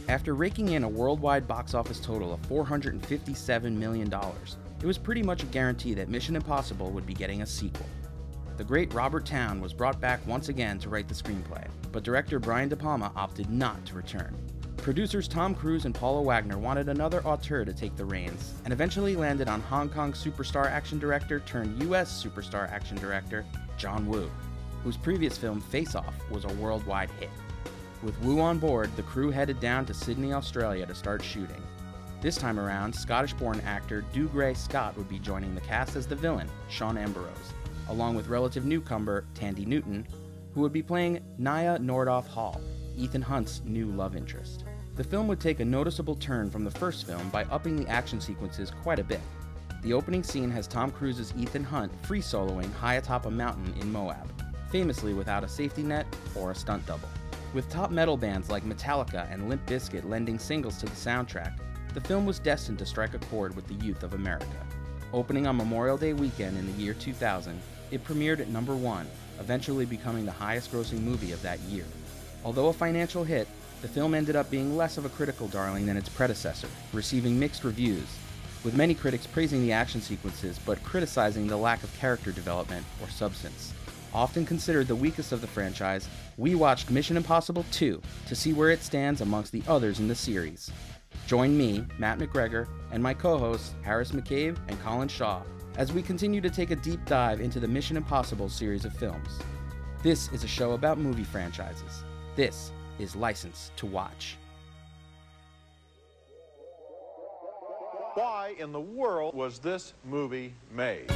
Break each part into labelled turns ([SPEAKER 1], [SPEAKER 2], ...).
[SPEAKER 1] After raking in a worldwide box office total of $457 million, it was pretty much a guarantee that Mission Impossible would be getting a sequel. The great Robert Towne was brought back once again to write the screenplay, but director Brian De Palma opted not to return. Producers Tom Cruise and Paula Wagner wanted another auteur to take the reins, and eventually landed on Hong Kong superstar action director turned US superstar action director John Woo, whose previous film Face Off was a worldwide hit. With Woo on board, the crew headed down to Sydney, Australia to start shooting. This time around, Scottish-born actor Dougray Scott would be joining the cast as the villain, Sean Ambrose, along with relative newcomer Thandie Newton, who would be playing Nyah Nordoff-Hall, Ethan Hunt's new love interest. The film would take a noticeable turn from the first film by upping the action sequences quite a bit. The opening scene has Tom Cruise's Ethan Hunt free-soloing high atop a mountain in Moab, famously without a safety net or a stunt double. With top metal bands like Metallica and Limp Bizkit lending singles to the soundtrack, the film was destined to strike a chord with the youth of America. Opening on Memorial Day weekend in the year 2000, it premiered at number 1, eventually becoming the highest-grossing movie of that year. Although a financial hit, the film ended up being less of a critical darling than its predecessor, receiving mixed reviews, with many critics praising the action sequences but criticizing the lack of character development or substance. Often considered the weakest of the franchise, we watched Mission Impossible 2 to see where it stands amongst the others in the series. Join me, Matt McGregor, and my co-hosts Harris McCabe and Colin Shaw as we continue to take a deep dive into the Mission Impossible series of films. This is a show about movie franchises. This is License to Watch.
[SPEAKER 2] Why in the world was this movie made?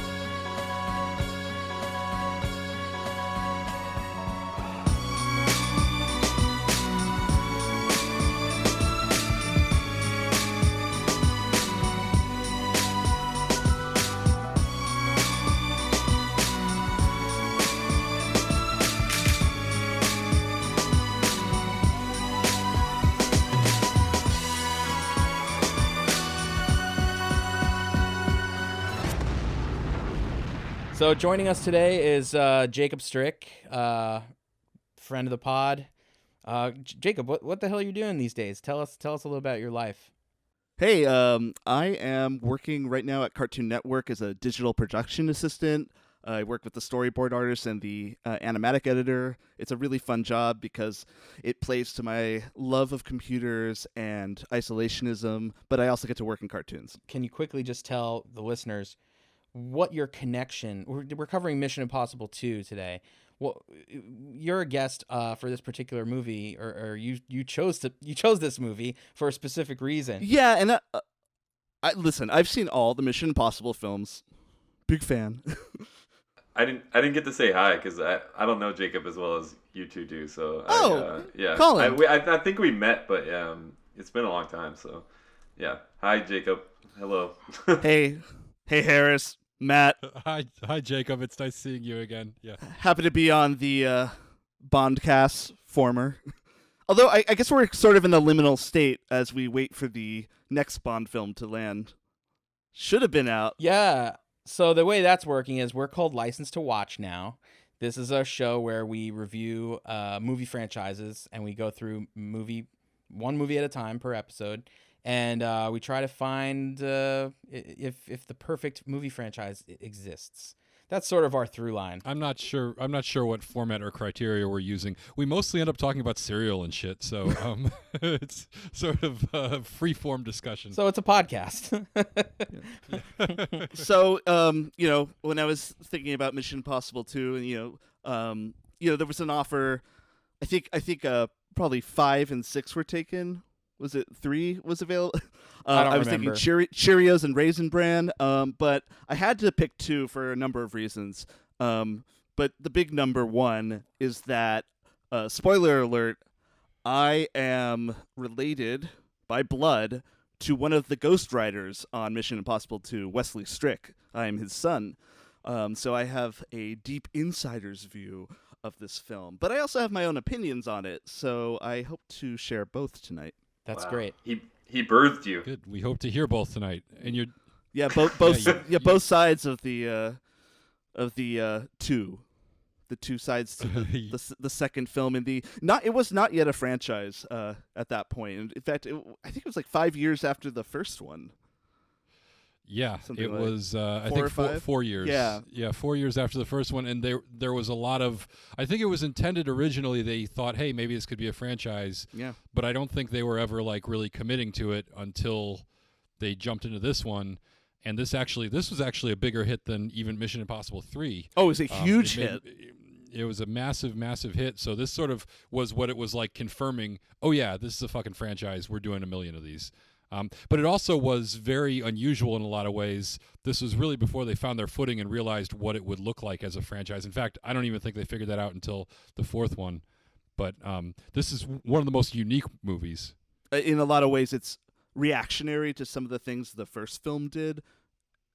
[SPEAKER 1] So joining us today is Jacob Strick, friend of the pod. Jacob, what the hell are you doing these days? Tell us a little about your life.
[SPEAKER 3] Hey, I am working right now at Cartoon Network as a digital production assistant. I work with the storyboard artist and the animatic editor. It's a really fun job because it plays to my love of computers and isolationism, but I also get to work in cartoons.
[SPEAKER 1] Can you quickly just tell the listeners what your connection? We're covering Mission Impossible 2 today. Well, you're a guest for this particular movie, or you chose this movie for a specific reason.
[SPEAKER 3] Yeah, and listen, I've seen all the Mission Impossible films. Big fan.
[SPEAKER 4] I didn't get to say hi because I don't know Jacob as well as you two do. So yeah,
[SPEAKER 3] Colin.
[SPEAKER 4] I think we met, but it's been a long time. So yeah, hi Jacob. Hello.
[SPEAKER 3] Hey Harris. Matt.
[SPEAKER 5] Hi, Jacob. It's nice seeing you again. Yeah.
[SPEAKER 3] Happy to be on the Bondcast former. Although I guess we're sort of in a liminal state as we wait for the next Bond film to land. Should have been out.
[SPEAKER 1] Yeah. So the way that's working is we're called License to Watch now. This is a show where we review movie franchises and we go through one movie at a time per episode. And we try to find if the perfect movie franchise exists. That's sort of our through line.
[SPEAKER 5] I'm not sure what format or criteria we're using. We mostly end up talking about cereal and shit, so it's sort of a free-form discussion.
[SPEAKER 1] So it's a podcast.
[SPEAKER 3] So when I was thinking about Mission Impossible 2, and there was an offer. I think probably 5 and 6 were taken. Was it 3 was available?
[SPEAKER 1] I
[SPEAKER 3] was
[SPEAKER 1] remember.
[SPEAKER 3] thinking Cheerios and Raisin Bran, but I had to pick 2 for a number of reasons. But the big number 1 is that, spoiler alert, I am related by blood to one of the Ghost Riders on Mission Impossible 2, Wesley Strick. I am his son. So I have a deep insider's view of this film, but I also have my own opinions on it, so I hope to share both tonight.
[SPEAKER 1] That's
[SPEAKER 4] Wow.
[SPEAKER 1] great.
[SPEAKER 4] He birthed you.
[SPEAKER 5] Good. We hope to hear both tonight. And you're
[SPEAKER 3] Both sides of the two sides to the second film in the it was not yet a franchise at that point. And in fact, I think it was like 5 years after the first one.
[SPEAKER 5] Yeah,
[SPEAKER 3] Something
[SPEAKER 5] it
[SPEAKER 3] like
[SPEAKER 5] was. I
[SPEAKER 3] 4 or
[SPEAKER 5] think
[SPEAKER 3] 5?
[SPEAKER 5] 4 years. Yeah, 4 years after the first one, and there was a lot of. I think it was intended originally. They thought, hey, maybe this could be a franchise.
[SPEAKER 3] Yeah.
[SPEAKER 5] But I don't think they were ever like really committing to it until they jumped into this one. And this was actually a bigger hit than even Mission Impossible 3.
[SPEAKER 3] Oh, it was a huge hit.
[SPEAKER 5] It was a massive, massive hit. So this sort of was what it was like confirming. Oh yeah, this is a fucking franchise. We're doing 1 million of these. But it also was very unusual in a lot of ways. This was really before they found their footing and realized what it would look like as a franchise. In fact, I don't even think they figured that out until the fourth one. But this is one of the most unique movies.
[SPEAKER 3] In a lot of ways, it's reactionary to some of the things the first film did.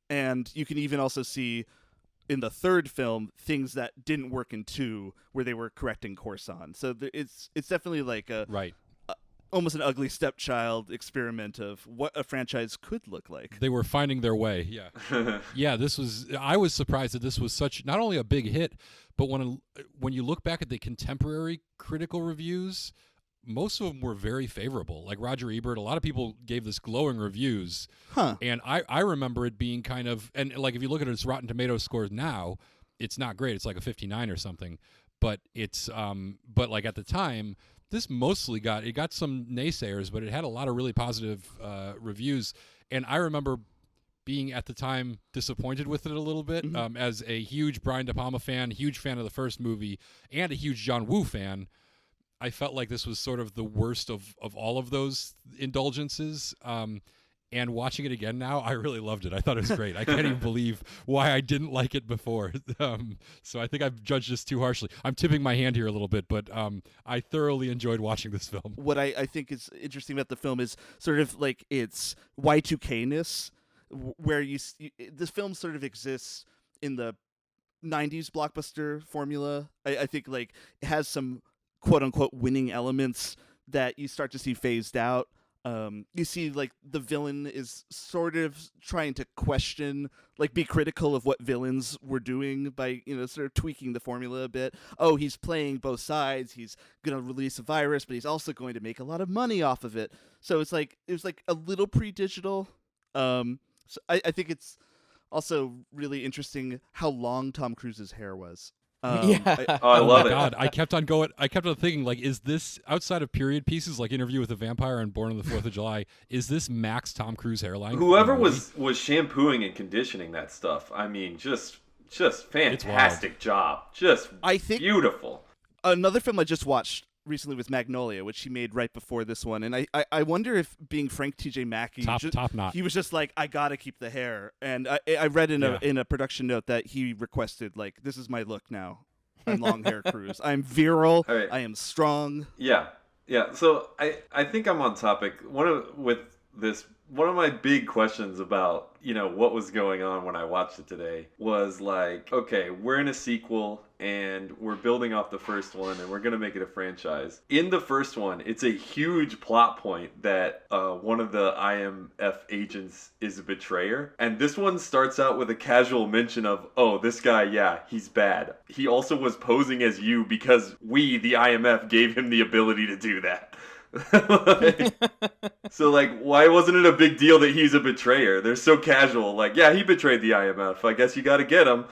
[SPEAKER 3] And you can even also see in the third film things that didn't work in 2 where they were correcting course on. So it's definitely like almost an ugly stepchild experiment of what a franchise could look like.
[SPEAKER 5] They were finding their way. Yeah. Yeah, I was surprised that this was such not only a big hit, but when you look back at the contemporary critical reviews, most of them were very favorable. Like Roger Ebert, a lot of people gave this glowing reviews.
[SPEAKER 3] Huh.
[SPEAKER 5] And I remember it being kind of, and like if you look at its Rotten Tomatoes scores now, it's not great. It's like a 59 or something. But it's but like at the time, this mostly got some naysayers, but it had a lot of really positive reviews. And I remember being at the time disappointed with it a little bit. As a huge Brian De Palma fan, huge fan of the first movie, and a huge John Woo fan, I felt like this was sort of the worst of all of those indulgences. And watching it again now, I really loved it. I thought it was great. I can't even believe why I didn't like it before. So I think I've judged this too harshly. I'm tipping my hand here a little bit, but I thoroughly enjoyed watching this film.
[SPEAKER 3] What I think is interesting about the film is sort of like its Y2K-ness, where this film sort of exists in the 90s blockbuster formula. I think like it has some quote-unquote winning elements that you start to see phased out. You see, like, the villain is sort of trying to question, like, be critical of what villains were doing by, sort of tweaking the formula a bit. Oh, he's playing both sides. He's going to release a virus, but he's also going to make a lot of money off of it. So it was like a little pre-digital. So I think it's also really interesting how long Tom Cruise's hair was.
[SPEAKER 4] I love it.
[SPEAKER 5] God, I kept on thinking, like, is this outside of period pieces like Interview with a Vampire and Born on the 4th of July? Is this max Tom Cruise hairline?
[SPEAKER 4] Whoever was shampooing and conditioning that stuff, I mean, just fantastic job. I think beautiful.
[SPEAKER 3] Another film I just watched recently was Magnolia, which he made right before this one, and I wonder if being Frank T.J. Mackey,
[SPEAKER 5] top knot, he
[SPEAKER 3] was just like, I gotta keep the hair. And I read in a production note that he requested, like, this is my look now. I'm long hair Cruise. I'm virile. Right. I am strong.
[SPEAKER 4] Yeah. So I think I'm on topic. One of my big questions about what was going on when I watched it today was like, okay, we're in a sequel and we're building off the first one and we're going to make it a franchise. In the first one, it's a huge plot point that one of the IMF agents is a betrayer. And this one starts out with a casual mention of, oh, this guy, yeah, he's bad. He also was posing as you because we, the IMF, gave him the ability to do that. So like, why wasn't it a big deal that he's a betrayer? They're so casual. Like, yeah, he betrayed the IMF. I guess you got to get him.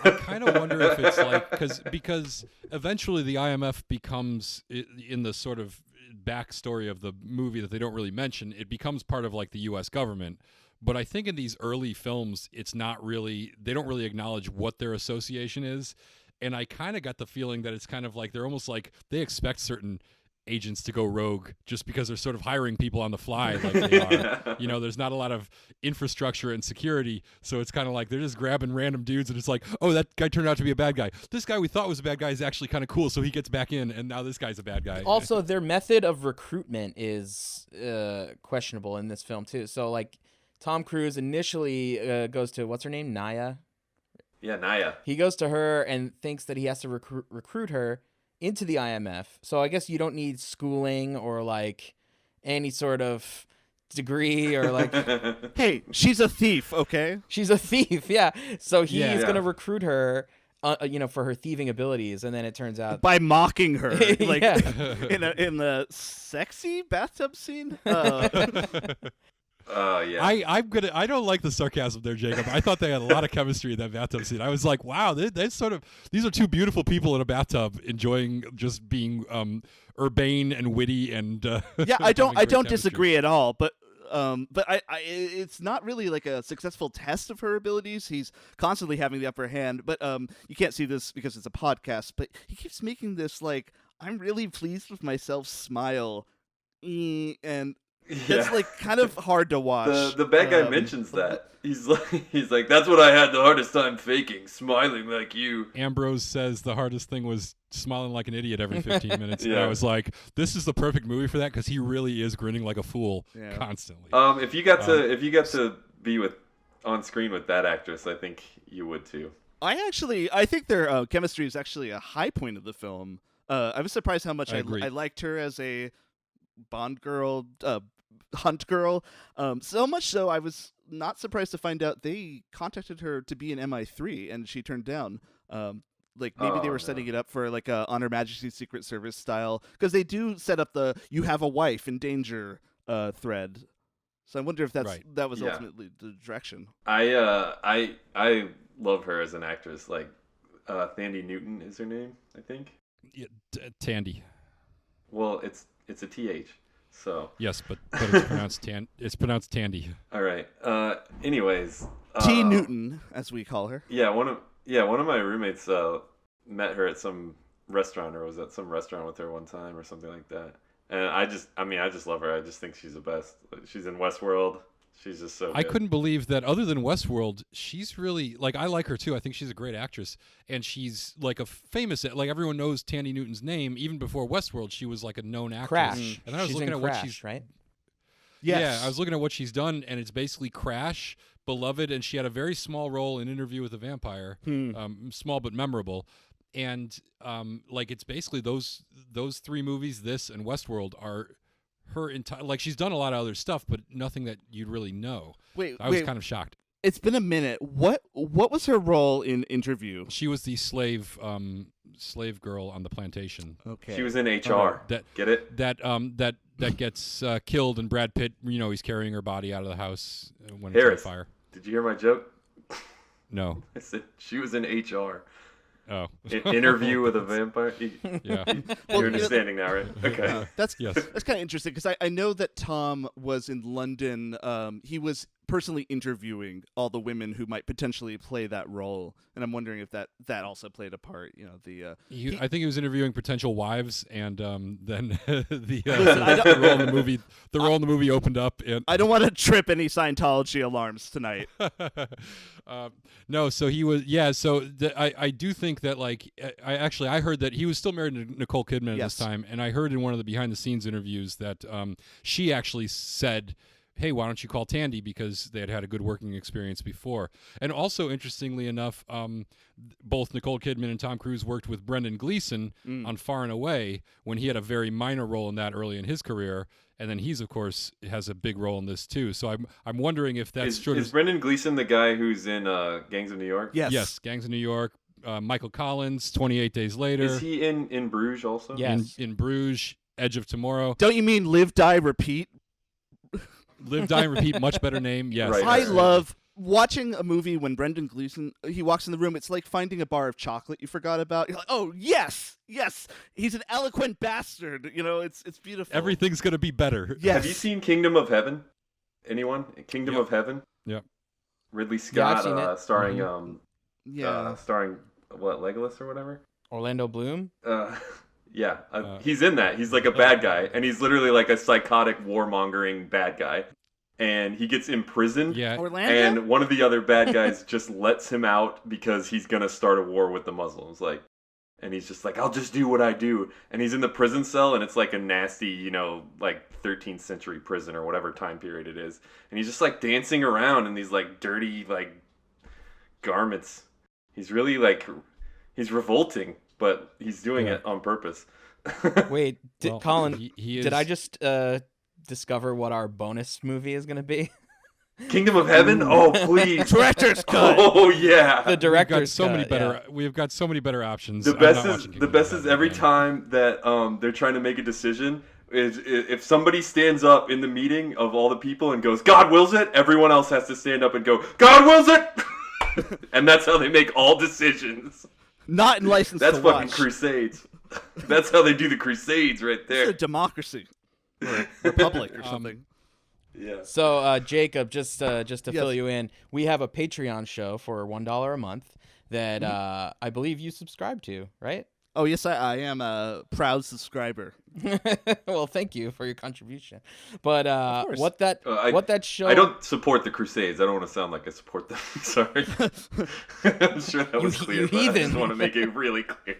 [SPEAKER 5] I kind of wonder if it's like because eventually the IMF becomes, in the sort of backstory of the movie that they don't really mention, it becomes part of like the U.S. government. But I think in these early films, it's not really, they don't really acknowledge what their association is. And I kind of got the feeling that it's kind of like they're almost like they expect certain agents to go rogue just because they're sort of hiring people on the fly like they are. There's not a lot of infrastructure and security, so it's kind of like they're just grabbing random dudes and it's like, oh, that guy turned out to be a bad guy. This guy we thought was a bad guy is actually kind of cool, so he gets back in, and now this guy's a bad guy.
[SPEAKER 1] Also, their method of recruitment is questionable in this film too. So like Tom Cruise initially goes to, what's her name? Nyah?
[SPEAKER 4] Yeah, Nyah.
[SPEAKER 1] He goes to her and thinks that he has to recruit her into the IMF. So I guess you don't need schooling or like any sort of degree or like
[SPEAKER 3] Hey, she's a thief, okay?
[SPEAKER 1] she's a thief. Yeah. So he's
[SPEAKER 5] Yeah.
[SPEAKER 1] going to recruit her for her thieving abilities, and then it turns out
[SPEAKER 3] By mocking her, like
[SPEAKER 1] Yeah.
[SPEAKER 3] in the sexy bathtub scene.
[SPEAKER 4] Yeah.
[SPEAKER 5] I don't like the sarcasm there, Jacob. I thought they had a lot of chemistry in that bathtub scene. I was like, wow, these are two beautiful people in a bathtub enjoying just being urbane and witty and
[SPEAKER 3] Yeah, I
[SPEAKER 5] having
[SPEAKER 3] don't
[SPEAKER 5] great chemistry.
[SPEAKER 3] disagree at all, but it's not really like a successful test of her abilities. He's constantly having the upper hand, but you can't see this because it's a podcast, but he keeps making this like I'm really pleased with myself smile, and that's like kind of hard to watch.
[SPEAKER 4] The bad guy mentions that. He's like that's what I had the hardest time faking, smiling like you.
[SPEAKER 5] Ambrose says the hardest thing was smiling like an idiot every 15 minutes. And
[SPEAKER 4] Yeah.
[SPEAKER 5] I was like, this is the perfect movie for that because he really is grinning like a fool
[SPEAKER 3] Yeah.
[SPEAKER 5] constantly.
[SPEAKER 4] If you got to be on screen with that actress, I think you would too.
[SPEAKER 3] I think their chemistry is actually a high point of the film. I was surprised how much
[SPEAKER 5] I
[SPEAKER 3] I
[SPEAKER 5] agree.
[SPEAKER 3] liked her as a Bond girl, hunt girl. So much so, I was not surprised to find out they contacted her to be in MI3, and she turned down. Like maybe they were setting it up for like a On Her Majesty's Secret Service style, because they do set up the "you have a wife in danger" thread. So I wonder if that was
[SPEAKER 4] Yeah.
[SPEAKER 3] ultimately the direction.
[SPEAKER 4] I love her as an actress. Like Thandie Newton is her name, I think.
[SPEAKER 5] Yeah, Thandie.
[SPEAKER 4] Well, it's a TH. So
[SPEAKER 5] Yes, but it's pronounced Thandie.
[SPEAKER 4] all right. Anyways,
[SPEAKER 3] T. Newton, as we call her.
[SPEAKER 4] Yeah, one of my roommates met her at some restaurant, or was at some restaurant with her one time or something like that. And I just love her. I just think she's the best. She's in Westworld. She's just so good.
[SPEAKER 5] I couldn't believe that other than Westworld, she's really, like, I like her too. I think she's a great actress. And she's like a famous, like everyone knows Thandie Newton's name. Even before Westworld, she was like a known actress.
[SPEAKER 1] Crash.
[SPEAKER 5] And I was
[SPEAKER 1] She's
[SPEAKER 5] looking
[SPEAKER 1] in
[SPEAKER 5] at
[SPEAKER 1] Crash,
[SPEAKER 5] what she's,
[SPEAKER 1] right?
[SPEAKER 3] Yes.
[SPEAKER 5] Yeah, I was looking at what she's done, and it's basically Crash, Beloved, and she had a very small role in Interview with a Vampire. Small but memorable. And like it's basically those three movies, this and Westworld, are her entire. Like she's done a lot of other stuff, but nothing that you'd really know. I was kind of shocked.
[SPEAKER 3] It's been a minute. What was her role in Interview?
[SPEAKER 5] She was the slave girl on the plantation.
[SPEAKER 3] Okay.
[SPEAKER 4] She was in HR. Get it?
[SPEAKER 5] That gets killed, and Brad Pitt, he's carrying her body out of the house when
[SPEAKER 4] Harris,
[SPEAKER 5] it's on fire.
[SPEAKER 4] Did you hear my joke?
[SPEAKER 5] No.
[SPEAKER 4] I said she was in HR.
[SPEAKER 5] Oh.
[SPEAKER 4] Interview with a Vampire.
[SPEAKER 5] Yeah.
[SPEAKER 4] You're understanding now, right? Okay.
[SPEAKER 3] That's
[SPEAKER 5] Yes.
[SPEAKER 3] that's kind of interesting because I know that Tom was in London. He was personally interviewing all the women who might potentially play that role, and I'm wondering if that also played a part.
[SPEAKER 5] I think he was interviewing potential wives, and then the role in the movie. The role in the movie opened up, and
[SPEAKER 3] I don't want to trip any Scientology alarms tonight.
[SPEAKER 5] No, so he was. Yeah, so I do think that like I heard that he was still married to Nicole Kidman at
[SPEAKER 3] Yes.
[SPEAKER 5] this time, and I heard in one of the behind the scenes interviews that she actually said, hey, why don't you call Thandie, because they had a good working experience before. And also, interestingly enough, both Nicole Kidman and Tom Cruise worked with Brendan Gleeson on Far and Away when he had a very minor role in that early in his career. And then he's, of course, has a big role in this too. So I'm wondering if that's true.
[SPEAKER 4] Is Brendan Gleeson the guy who's in Gangs of New York?
[SPEAKER 3] Yes.
[SPEAKER 5] Gangs of New York. Michael Collins, 28 Days Later.
[SPEAKER 4] Is he in Bruges also?
[SPEAKER 1] Yes.
[SPEAKER 5] In Bruges, Edge of Tomorrow.
[SPEAKER 3] Don't you mean Live, Die, Repeat?
[SPEAKER 5] Live, Die, and Repeat, much better name. Yes.
[SPEAKER 4] Right.
[SPEAKER 3] I love watching a movie when Brendan Gleeson, he walks in the room. It's like finding a bar of chocolate you forgot about. You're like, oh yes, he's an eloquent bastard. It's beautiful.
[SPEAKER 5] Everything's going to be better.
[SPEAKER 3] Yes.
[SPEAKER 4] Have you seen Kingdom of Heaven? Anyone? Kingdom of Heaven?
[SPEAKER 5] Yep.
[SPEAKER 4] Ridley
[SPEAKER 1] Yeah, I've
[SPEAKER 4] Scott,
[SPEAKER 1] seen it.
[SPEAKER 4] starring
[SPEAKER 3] Yeah.
[SPEAKER 4] starring what, Legolas or whatever?
[SPEAKER 1] Orlando Bloom.
[SPEAKER 4] Yeah, he's in that. He's like a bad guy, and he's literally like a psychotic warmongering bad guy, and he gets imprisoned.
[SPEAKER 5] Yeah.
[SPEAKER 3] Orlando.
[SPEAKER 4] And one of the other bad guys just lets him out because he's gonna start a war with the Muslims. And he's just like, I'll just do what I do. And he's in the prison cell, and it's like a nasty, like 13th century prison or whatever time period it is. And he's just like dancing around in these like dirty like garments. He's really he's revolting, but he's doing it on purpose.
[SPEAKER 6] Wait, Colin,
[SPEAKER 5] he is...
[SPEAKER 6] did I just discover what our bonus movie is going to be?
[SPEAKER 4] Kingdom of Heaven? Oh, please.
[SPEAKER 3] Director's cut.
[SPEAKER 4] Oh, yeah.
[SPEAKER 6] The director's cut.
[SPEAKER 5] We've got so many better options.
[SPEAKER 4] The best is every time that they're trying to make a decision, is if somebody stands up in the meeting of all the people and goes, God wills it, everyone else has to stand up and go, God wills it! And that's how they make all decisions.
[SPEAKER 3] Not in License
[SPEAKER 4] That's
[SPEAKER 3] to
[SPEAKER 4] fucking
[SPEAKER 3] Watch.
[SPEAKER 4] Crusades. That's how they do the Crusades right there.
[SPEAKER 3] It's a democracy. Or a republic or something.
[SPEAKER 4] Yeah.
[SPEAKER 6] So, Jacob, just to
[SPEAKER 3] Yes.
[SPEAKER 6] fill you in, we have a Patreon show for $1 a month that I believe you subscribe to, right?
[SPEAKER 3] Oh, yes, I am a proud subscriber.
[SPEAKER 6] Well, thank you for your contribution. But
[SPEAKER 3] course.
[SPEAKER 6] what that show...
[SPEAKER 4] I don't support the Crusades. I don't want to sound like I support them. Sorry. I'm sure that was clear, but I just want to make it really clear.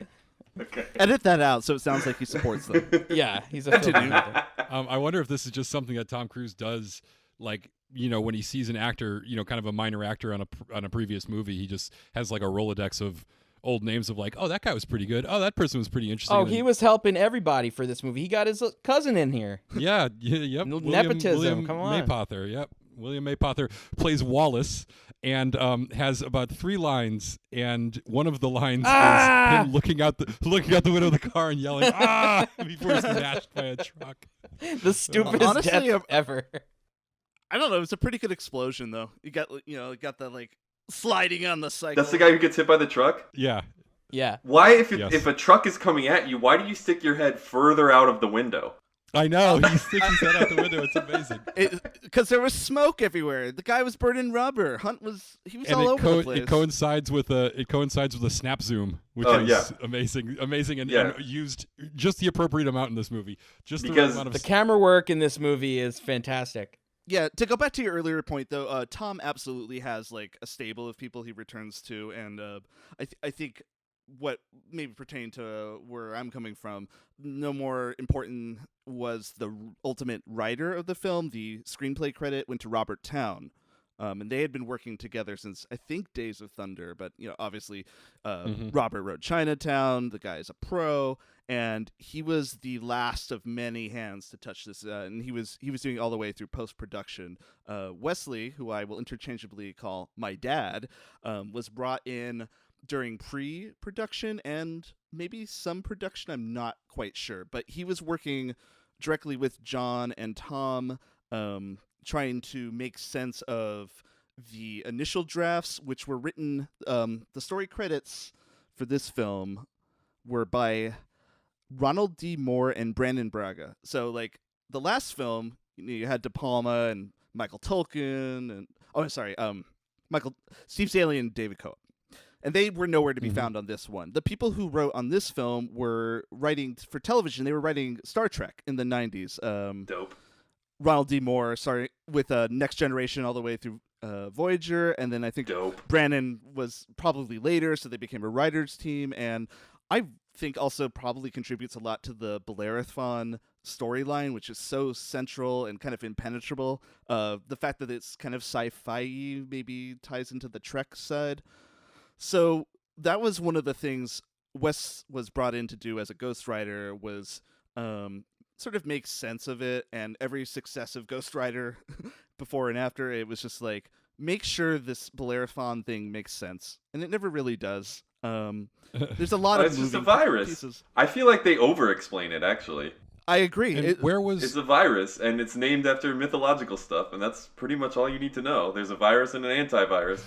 [SPEAKER 4] Okay.
[SPEAKER 3] Edit that out so it sounds like he supports them.
[SPEAKER 6] Yeah, he's a filmmaker.
[SPEAKER 5] I wonder if this is just something that Tom Cruise does, like, when he sees an actor, kind of a minor actor on a previous movie, he just has like a Rolodex of old names of like, oh, that guy was pretty good. Oh, that person was pretty interesting.
[SPEAKER 6] Oh, he was helping everybody for this movie. He got his cousin in here.
[SPEAKER 5] Yeah, yep.
[SPEAKER 6] Nepotism,
[SPEAKER 5] William
[SPEAKER 6] come on.
[SPEAKER 5] Maypother, yep. William Maypother plays Wallace and has about 3 lines, and one of the lines is him looking out the window of the car and yelling "Ah!" before he's smashed by a truck.
[SPEAKER 6] The stupidest
[SPEAKER 3] Honestly,
[SPEAKER 6] death ever.
[SPEAKER 3] I don't know. It was a pretty good explosion, though. You got the like sliding on the cycle.
[SPEAKER 4] That's the guy who gets hit by the truck?
[SPEAKER 5] Yeah.
[SPEAKER 6] Yeah.
[SPEAKER 4] Why, if
[SPEAKER 5] Yes.
[SPEAKER 4] if a truck is coming at you, why do you stick your head further out of the window?
[SPEAKER 5] I know. He sticks his head out the window. It's amazing.
[SPEAKER 3] Because there was smoke everywhere. The guy was burning rubber. He was all over the place.
[SPEAKER 5] It coincides with a snap zoom, which is amazing, and used just the appropriate amount in this movie. Just the right amount of
[SPEAKER 6] the camera work in this movie is fantastic.
[SPEAKER 3] Yeah, to go back to your earlier point, though, Tom absolutely has like a stable of people he returns to, and I think what maybe pertain to where I'm coming from, no more important was the ultimate writer of the film. The screenplay credit went to Robert Towne. And they had been working together since, I think, Days of Thunder. But, obviously, Robert wrote Chinatown. The guy is a pro. And he was the last of many hands to touch this. And he was doing it all the way through post-production. Wesley, who I will interchangeably call my dad, was brought in during pre-production and maybe some production. I'm not quite sure. But he was working directly with John and Tom, trying to make sense of the initial drafts, which were written. The story credits for this film were by Ronald D. Moore and Brandon Braga. So, like, the last film, you had De Palma and Michael Tolkien and Steve Saley and David Coe. And they were nowhere to be found on this one. The people who wrote on this film were writing for television. They were writing Star Trek in the 90s.
[SPEAKER 4] Dope.
[SPEAKER 3] Ronald D. Moore, with Next Generation all the way through Voyager, and then I think Brandon was probably later, so they became a writers team, and I think also probably contributes a lot to the Bellerophon storyline, which is so central and kind of impenetrable. The fact that it's kind of sci-fi maybe ties into the Trek side. So that was one of the things Wes was brought in to do as a ghostwriter, was sort of make sense of it, and every successive ghostwriter before and after, it was just like, make sure this Bellerophon thing makes sense, and it never really does. There's a lot of
[SPEAKER 4] it's just a virus.
[SPEAKER 3] Pieces.
[SPEAKER 4] I feel like they over-explain it, actually.
[SPEAKER 3] I agree.
[SPEAKER 4] It's a virus, and it's named after mythological stuff, and that's pretty much all you need to know. There's a virus and an antivirus.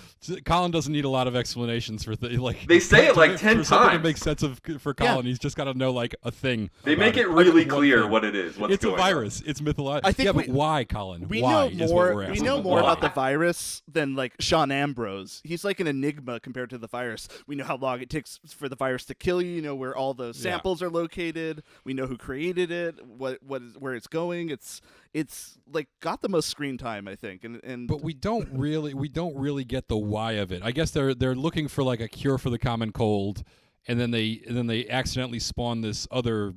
[SPEAKER 5] Colin doesn't need a lot of explanations for
[SPEAKER 4] They say it like 10
[SPEAKER 5] for something to
[SPEAKER 4] times.
[SPEAKER 5] make sense of for Colin. He's just got to know like a thing.
[SPEAKER 4] They make it really clear what it is. What's
[SPEAKER 5] it's
[SPEAKER 4] going
[SPEAKER 5] a virus.
[SPEAKER 4] on.
[SPEAKER 5] It's mythological. But why, Colin?
[SPEAKER 3] We
[SPEAKER 5] why
[SPEAKER 3] know
[SPEAKER 5] is
[SPEAKER 3] more.
[SPEAKER 5] what we're asking.
[SPEAKER 3] We know more
[SPEAKER 4] Why?
[SPEAKER 3] about the virus than like Sean Ambrose. He's like an enigma compared to the virus. We know how long it takes for the virus to kill you. You know where all the samples are located. We know who created it. Where it's going. It's like got the most screen time, I think. And
[SPEAKER 5] but we don't really get the why of it. I guess they're looking for like a cure for the common cold, and then they accidentally spawn this other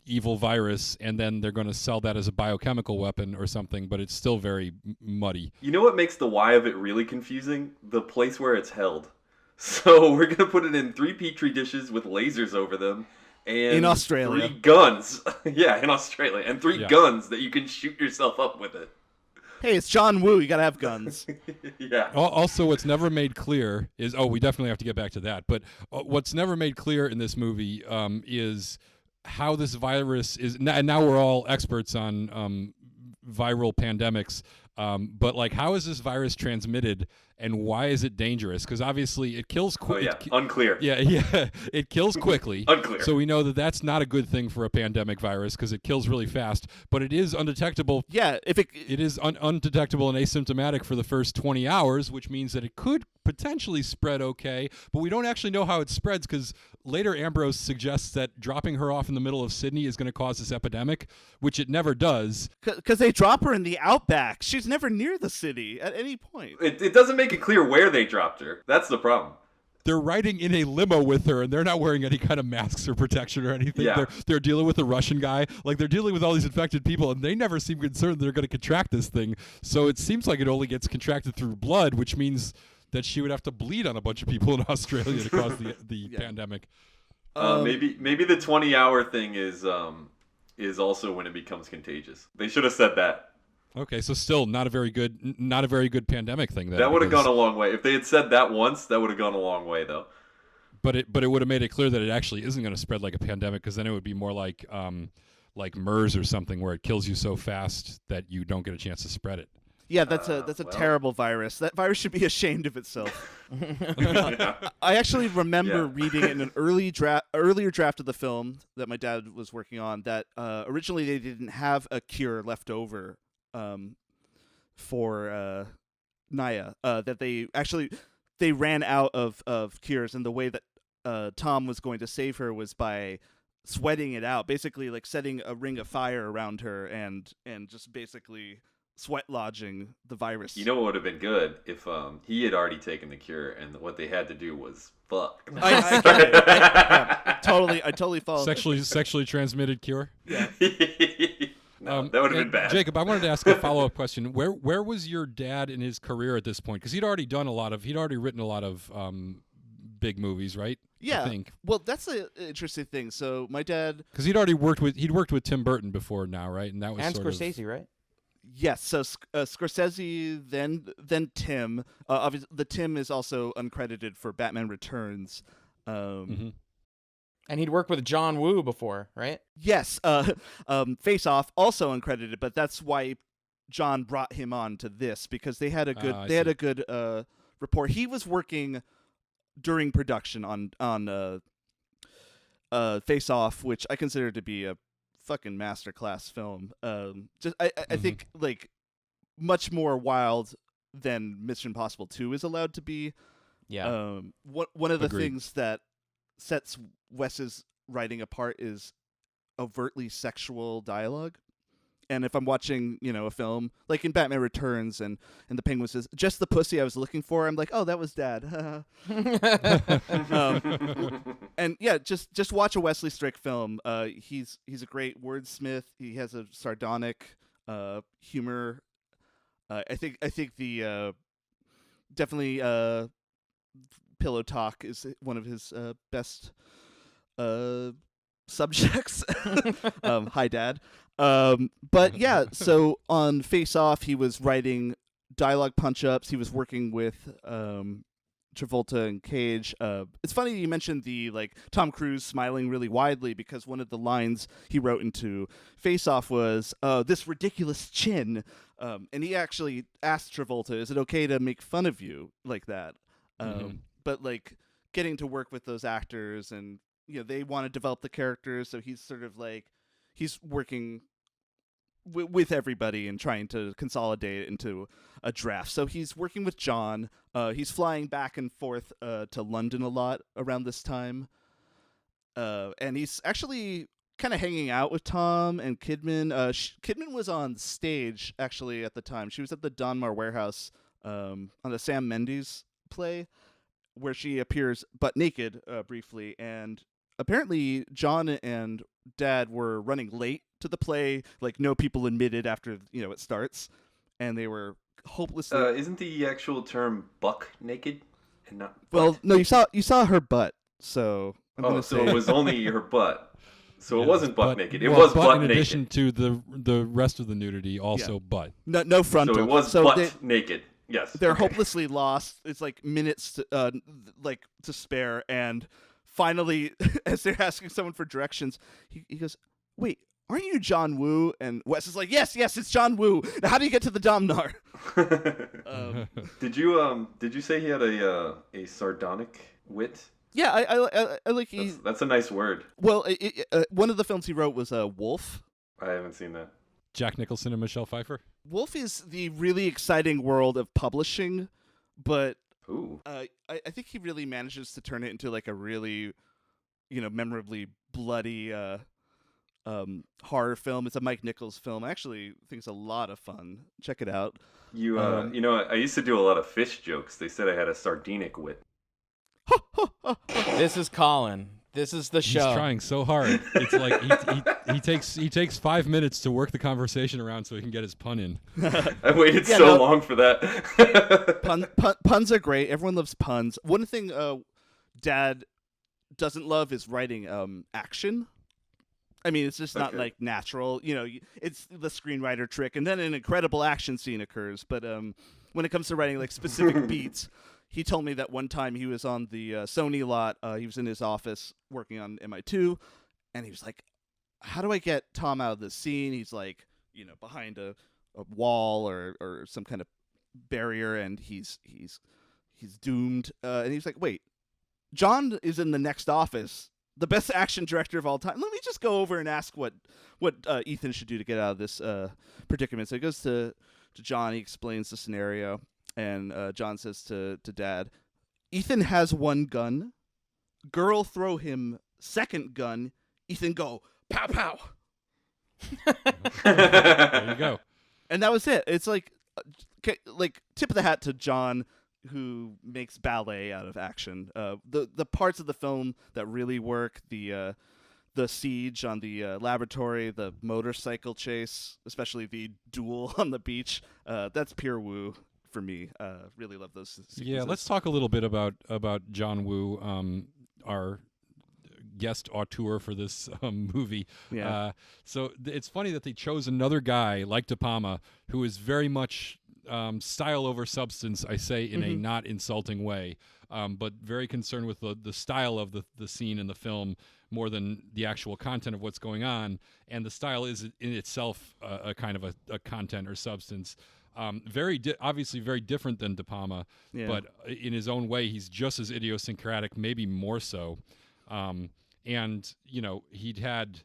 [SPEAKER 5] evil virus, and then they're going to sell that as a biochemical weapon or something, but it's still very muddy.
[SPEAKER 4] You know what makes the why of it really confusing? The place where it's held. So we're gonna put it in 3 petri dishes with lasers over them, and
[SPEAKER 3] In Australia.
[SPEAKER 4] 3 guns. Yeah, in Australia, and 3
[SPEAKER 5] Yeah.
[SPEAKER 4] guns that you can shoot yourself up with it.
[SPEAKER 3] Hey, it's John Woo. You gotta have guns.
[SPEAKER 4] Yeah.
[SPEAKER 5] Also, what's never made clear is we definitely have to get back to that. But what's never made clear in this movie is how this virus is. And now we're all experts on viral pandemics. But like, how is this virus transmitted, and why is it dangerous? Because obviously, it kills
[SPEAKER 4] Oh
[SPEAKER 5] quickly.
[SPEAKER 4] yeah, unclear.
[SPEAKER 5] Yeah, it kills quickly.
[SPEAKER 4] Unclear.
[SPEAKER 5] So we know that that's not a good thing for a pandemic virus because it kills really fast. But it is undetectable.
[SPEAKER 3] Yeah, if it
[SPEAKER 5] It is undetectable and asymptomatic for the first 20 hours, which means that it could potentially spread okay. But we don't actually know how it spreads because later Ambrose suggests that dropping her off in the middle of Sydney is going to cause this epidemic, which it never does.
[SPEAKER 3] because they drop her in the outback. She's never near the city at any point.
[SPEAKER 4] It doesn't make it clear where they dropped her. That's the problem.
[SPEAKER 5] They're riding in a limo with her, and they're not wearing any kind of masks or protection or anything.
[SPEAKER 4] Yeah.
[SPEAKER 5] They're dealing with a Russian guy. Like, they're dealing with all these infected people, and they never seem concerned they're going to contract this thing. So it seems like it only gets contracted through blood, which means that she would have to bleed on a bunch of people in Australia to cause the pandemic.
[SPEAKER 4] Maybe the 20-hour thing is also when it becomes contagious. They should have said that.
[SPEAKER 5] Okay, so still not a very good pandemic thing. Then,
[SPEAKER 4] That would have
[SPEAKER 5] because-
[SPEAKER 4] gone a long way. If they had said that once, that would have gone a long way, though.
[SPEAKER 5] But it would have made it clear that it actually isn't going to spread like a pandemic, because then it would be more like MERS or something, where it kills you so fast that you don't get a chance to spread it.
[SPEAKER 3] Yeah, that's a
[SPEAKER 4] well.
[SPEAKER 3] terrible virus. That virus should be ashamed of itself.
[SPEAKER 4] Yeah.
[SPEAKER 3] I actually remember
[SPEAKER 4] Yeah.
[SPEAKER 3] reading in an earlier draft of the film that my dad was working on that originally they didn't have a cure left over for Nyah. That they ran out of cures, and the way that Tom was going to save her was by sweating it out, basically like setting a ring of fire around her and just basically sweat lodging the virus.
[SPEAKER 4] You know what would have been good if he had already taken the cure and what they had to do was fuck.
[SPEAKER 3] I totally follow.
[SPEAKER 5] Sexually transmitted cure.
[SPEAKER 4] No, that would have been
[SPEAKER 5] and
[SPEAKER 4] bad.
[SPEAKER 5] Jacob, I wanted to ask a follow-up question. Where was your dad in his career at this point? Because he'd already written a lot of big movies, right?
[SPEAKER 3] Yeah.
[SPEAKER 5] I think.
[SPEAKER 3] Well, that's an interesting thing. So my dad,
[SPEAKER 5] Because he'd worked with Tim Burton before now, right? And that was
[SPEAKER 6] And
[SPEAKER 5] sort
[SPEAKER 6] Scorsese, right?
[SPEAKER 3] yes. So Scorsese, then Tim. Obviously, the Tim is also uncredited for Batman Returns.
[SPEAKER 5] Mhm.
[SPEAKER 6] And he'd worked with John Woo before, right?
[SPEAKER 3] Yes. Face Off, also uncredited, but that's why John brought him on to this, because they had a good
[SPEAKER 5] I
[SPEAKER 3] had
[SPEAKER 5] see.
[SPEAKER 3] a good rapport. He was working during production on Face Off, which I consider to be a fucking masterclass film. I think like much more wild than Mission Impossible 2 is allowed to be.
[SPEAKER 6] Yeah.
[SPEAKER 3] One of the
[SPEAKER 5] Agreed.
[SPEAKER 3] things that sets Wes's writing apart is overtly sexual dialogue. And if I'm watching, a film like in Batman Returns and the Penguin says, "Just the pussy I was looking for," I'm like, "Oh, that was Dad." And yeah, just watch a Wesley Strick film. He's a great wordsmith. He has a sardonic humor. I think the definitely pillow talk is one of his best subjects. Hi, Dad. But yeah, so on Face Off, he was writing dialogue punch-ups. He was working with Travolta and Cage. It's funny you mentioned the Tom Cruise smiling really widely, because one of the lines he wrote into Face Off was this ridiculous chin, and he actually asked Travolta, "Is it okay to make fun of you like that?" But getting to work with those actors, and they want to develop the characters, so he's sort of he's working with everybody and trying to consolidate it into a draft. So he's working with John. He's flying back and forth to London a lot around this time, and he's actually kind of hanging out with Tom and Kidman. Kidman was on stage actually at the time. She was at the Donmar Warehouse on the Sam Mendes play, where she appears butt naked briefly, and apparently John and Dad were running late to the play, no people admitted after it starts, and they were hopelessly.
[SPEAKER 4] Isn't the actual term buck naked? And not
[SPEAKER 3] Well,
[SPEAKER 4] butt.
[SPEAKER 3] no, you saw her butt, so I'm gonna
[SPEAKER 4] so
[SPEAKER 3] say
[SPEAKER 4] it was only her butt. So
[SPEAKER 5] Yeah,
[SPEAKER 4] it wasn't butt naked. It
[SPEAKER 5] well,
[SPEAKER 4] was
[SPEAKER 5] butt
[SPEAKER 4] butt
[SPEAKER 5] in
[SPEAKER 4] naked.
[SPEAKER 5] addition to the rest of the nudity, also butt.
[SPEAKER 3] no frontal.
[SPEAKER 4] So it was
[SPEAKER 3] So
[SPEAKER 4] butt naked. Yes.
[SPEAKER 3] they're
[SPEAKER 4] okay.
[SPEAKER 3] hopelessly lost. It's like minutes to spare, and finally, as they're asking someone for directions, he goes, "Wait, aren't you John Woo?" And Wes is like, "Yes, it's John Woo. Now, how do you get to the Domnar?"
[SPEAKER 4] Did you say he had a sardonic wit?
[SPEAKER 3] Yeah, I like
[SPEAKER 4] That's a nice word.
[SPEAKER 3] Well, one of the films he wrote was Wolf.
[SPEAKER 4] I haven't seen that.
[SPEAKER 5] Jack Nicholson and Michelle Pfeiffer.
[SPEAKER 3] Wolf is the really exciting world of publishing, but
[SPEAKER 4] Ooh.
[SPEAKER 3] I think he really manages to turn it into like a really, memorably bloody horror film. It's a Mike Nichols film. I actually think it's a lot of fun. Check it out.
[SPEAKER 4] I used to do a lot of fish jokes. They said I had a sardonic wit.
[SPEAKER 6] This is Colin. This is the show.
[SPEAKER 5] He's trying so hard. It's like he takes 5 minutes to work the conversation around so he can get his pun in.
[SPEAKER 4] I waited long for that.
[SPEAKER 3] Puns are great. Everyone loves puns. One thing Dad doesn't love is writing action. I mean, it's just not like natural. It's the screenwriter trick, and then an incredible action scene occurs. But when it comes to writing like specific beats, he told me that one time he was on the Sony lot. He was in his office working on MI2, and he was like, "How do I get Tom out of this scene?" He's like, behind a wall or some kind of barrier, and he's doomed. And he's like, "Wait, John is in the next office, the best action director of all time. Let me just go over and ask what Ethan should do to get out of this predicament." So he goes to John. He explains the scenario. And John says to Dad, "Ethan has one gun. Girl throw him second gun. Ethan go, pow, pow."
[SPEAKER 5] There you go.
[SPEAKER 3] And that was it. It's like tip of the hat to John, who makes ballet out of action. The parts of the film that really work, the siege on the laboratory, the motorcycle chase, especially the duel on the beach, that's pure woo. For me, really love those sequences.
[SPEAKER 5] Yeah, let's talk a little bit about John Woo, our guest auteur for this movie.
[SPEAKER 3] Yeah.
[SPEAKER 5] So it's funny that they chose another guy like De Palma, who is very much style over substance. I say in a not insulting way, but very concerned with the style of the scene in the film more than the actual content of what's going on. And the style is in itself a kind of a content or substance. Obviously very different than De Palma, but in his own way, he's just as idiosyncratic, maybe more so. And he'd had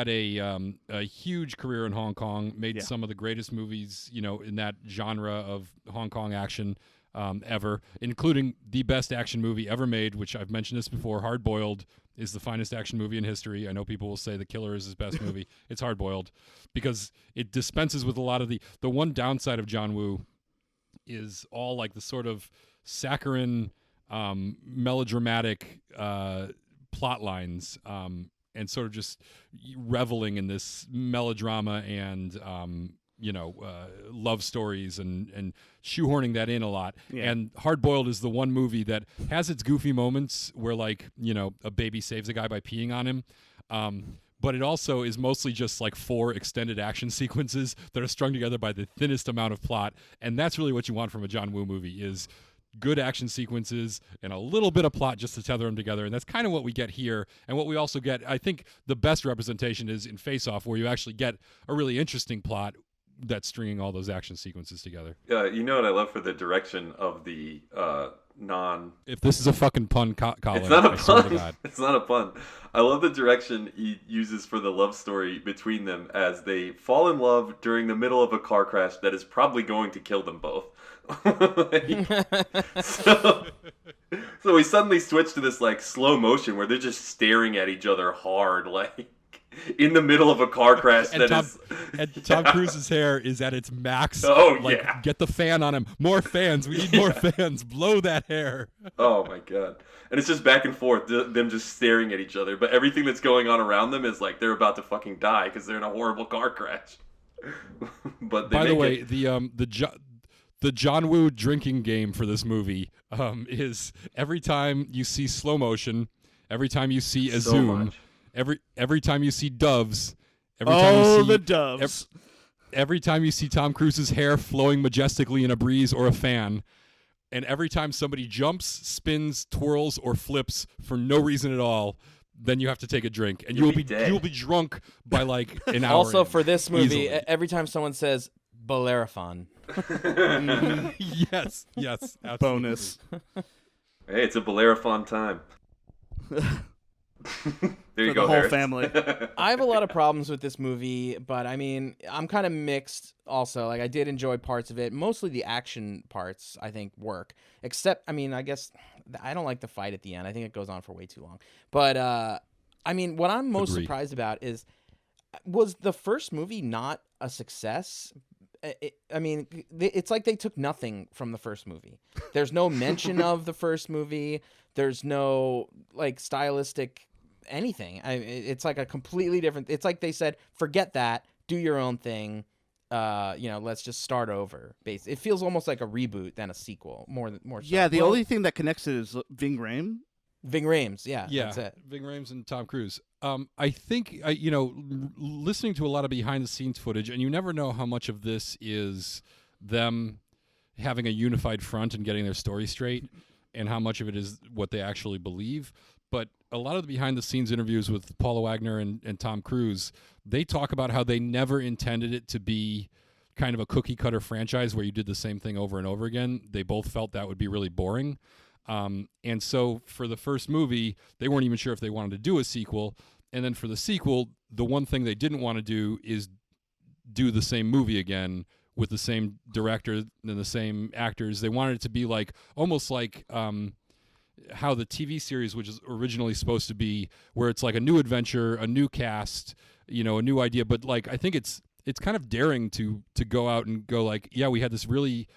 [SPEAKER 5] a huge career in Hong Kong, made some of the greatest movies, in that genre of Hong Kong action ever, including the best action movie ever made, which I've mentioned this before. Hard Boiled is the finest action movie in history. I know people will say The Killer is his best movie. It's Hard Boiled because it dispenses with a lot of the one downside of John Woo is all like the sort of saccharine, melodramatic plot lines, and sort of just reveling in this melodrama and love stories and shoehorning that in a lot.
[SPEAKER 3] Yeah.
[SPEAKER 5] And Hard Boiled is the one movie that has its goofy moments where a baby saves a guy by peeing on him. But it also is mostly just like 4 extended action sequences that are strung together by the thinnest amount of plot. And that's really what you want from a John Woo movie is good action sequences and a little bit of plot just to tether them together. And that's kind of what we get here. And what we also get, I think the best representation is in Face Off, where you actually get a really interesting plot that's stringing all those action sequences together.
[SPEAKER 4] You know what I love for the direction of the
[SPEAKER 5] If this is a fucking pun, Colin,
[SPEAKER 4] it's not a
[SPEAKER 5] I swear to
[SPEAKER 4] pun.
[SPEAKER 5] God.
[SPEAKER 4] It's not a pun. I love the direction he uses for the love story between them as they fall in love during the middle of a car crash that is probably going to kill them both. So we suddenly switch to this like slow motion where they're just staring at each other hard, like in the middle of a car crash.
[SPEAKER 5] And Tom Cruise's hair is at its max.
[SPEAKER 4] Oh,
[SPEAKER 5] like,
[SPEAKER 4] yeah.
[SPEAKER 5] Get the fan on him. More fans. We need more fans. Blow that hair.
[SPEAKER 4] Oh my God. And it's just back and forth, them just staring at each other. But everything that's going on around them is like they're about to fucking die because they're in a horrible car crash. But
[SPEAKER 5] by the way, the the John Woo drinking game for this movie is every time you see slow motion, every time you see a
[SPEAKER 4] So
[SPEAKER 5] zoom,
[SPEAKER 4] much.
[SPEAKER 5] every time you see doves, every time you see
[SPEAKER 3] the doves.
[SPEAKER 5] every time you see Tom Cruise's hair flowing majestically in a breeze or a fan, and every time somebody jumps, spins, twirls, or flips for no reason at all, then you have to take a drink, and
[SPEAKER 4] You'll be dead.
[SPEAKER 5] you'll be drunk by like an hour.
[SPEAKER 6] Also,
[SPEAKER 5] in,
[SPEAKER 6] for this movie,
[SPEAKER 5] easily.
[SPEAKER 6] every time someone says Bellerophon,
[SPEAKER 5] yes, absolutely.
[SPEAKER 3] Bonus.
[SPEAKER 4] Hey, it's a Bellerophon time. There you
[SPEAKER 3] For
[SPEAKER 4] go,
[SPEAKER 3] the whole
[SPEAKER 4] Harris.
[SPEAKER 3] family.
[SPEAKER 6] I have a lot of problems with this movie, but I mean, I'm kind of mixed also. Like, I did enjoy parts of it. Mostly the action parts, I think, work. Except, I mean, I guess I don't like the fight at the end. I think it goes on for way too long. But, I mean, what I'm most
[SPEAKER 5] Agree.
[SPEAKER 6] surprised about is, was the first movie not a success? I mean, it's like they took nothing from the first movie. There's no mention of the first movie. There's no, like, stylistic anything. It's like a completely different. It's like they said, forget that, do your own thing. Let's just start over. It feels almost like a reboot than a sequel. More.
[SPEAKER 3] Yeah,
[SPEAKER 6] so.
[SPEAKER 3] the only thing that connects it is Ving Rhames.
[SPEAKER 6] Ving Rhames. Yeah, that's it.
[SPEAKER 5] Ving Rhames and Tom Cruise. I think listening to a lot of behind the scenes footage, and you never know how much of this is them having a unified front and getting their story straight, and how much of it is what they actually believe. But a lot of the behind the scenes interviews with Paula Wagner and Tom Cruise, they talk about how they never intended it to be kind of a cookie cutter franchise where you did the same thing over and over again. They both felt that would be really boring. And so for the first movie, they weren't even sure if they wanted to do a sequel. And then for the sequel, the one thing they didn't want to do is do the same movie again with the same director and the same actors. They wanted it to be like almost like how the TV series, which is originally supposed to be, where it's like a new adventure, a new cast, a new idea. But like I think it's kind of daring to go out and go like, yeah, we had this really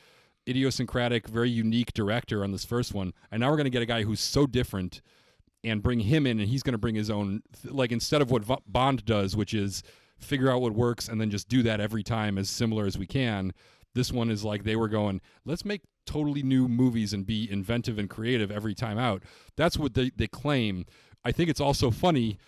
[SPEAKER 5] idiosyncratic, very unique director on this first one, and now we're going to get a guy who's so different and bring him in, and he's going to bring his own, like instead of what Bond does, which is figure out what works and then just do that every time as similar as we can. This one is like they were going, let's make totally new movies and be inventive and creative every time out. That's what they claim. I think it's also funny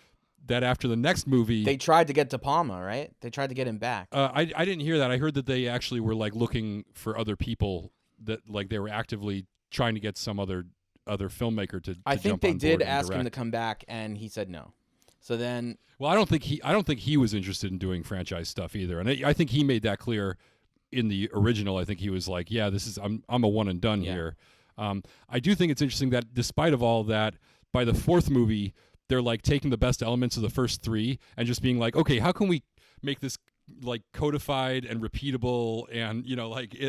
[SPEAKER 5] that after the next movie,
[SPEAKER 6] They tried to get De Palma, right? They tried to get him back.
[SPEAKER 5] I didn't hear that. I heard that they actually were like looking for other people, that like they were actively trying to get some other filmmaker to
[SPEAKER 6] I think
[SPEAKER 5] jump
[SPEAKER 6] they
[SPEAKER 5] on
[SPEAKER 6] did
[SPEAKER 5] board and
[SPEAKER 6] ask him to
[SPEAKER 5] direct.
[SPEAKER 6] come back, and he said no. So then,
[SPEAKER 5] Well, I don't think he was interested in doing franchise stuff either, and I think he made that clear in the original. I think he was like, yeah, this is I'm a one and done here. I do think it's interesting that despite of all that, by the fourth movie, they're like taking the best elements of the first three and just being like, okay, how can we make this like codified and repeatable, and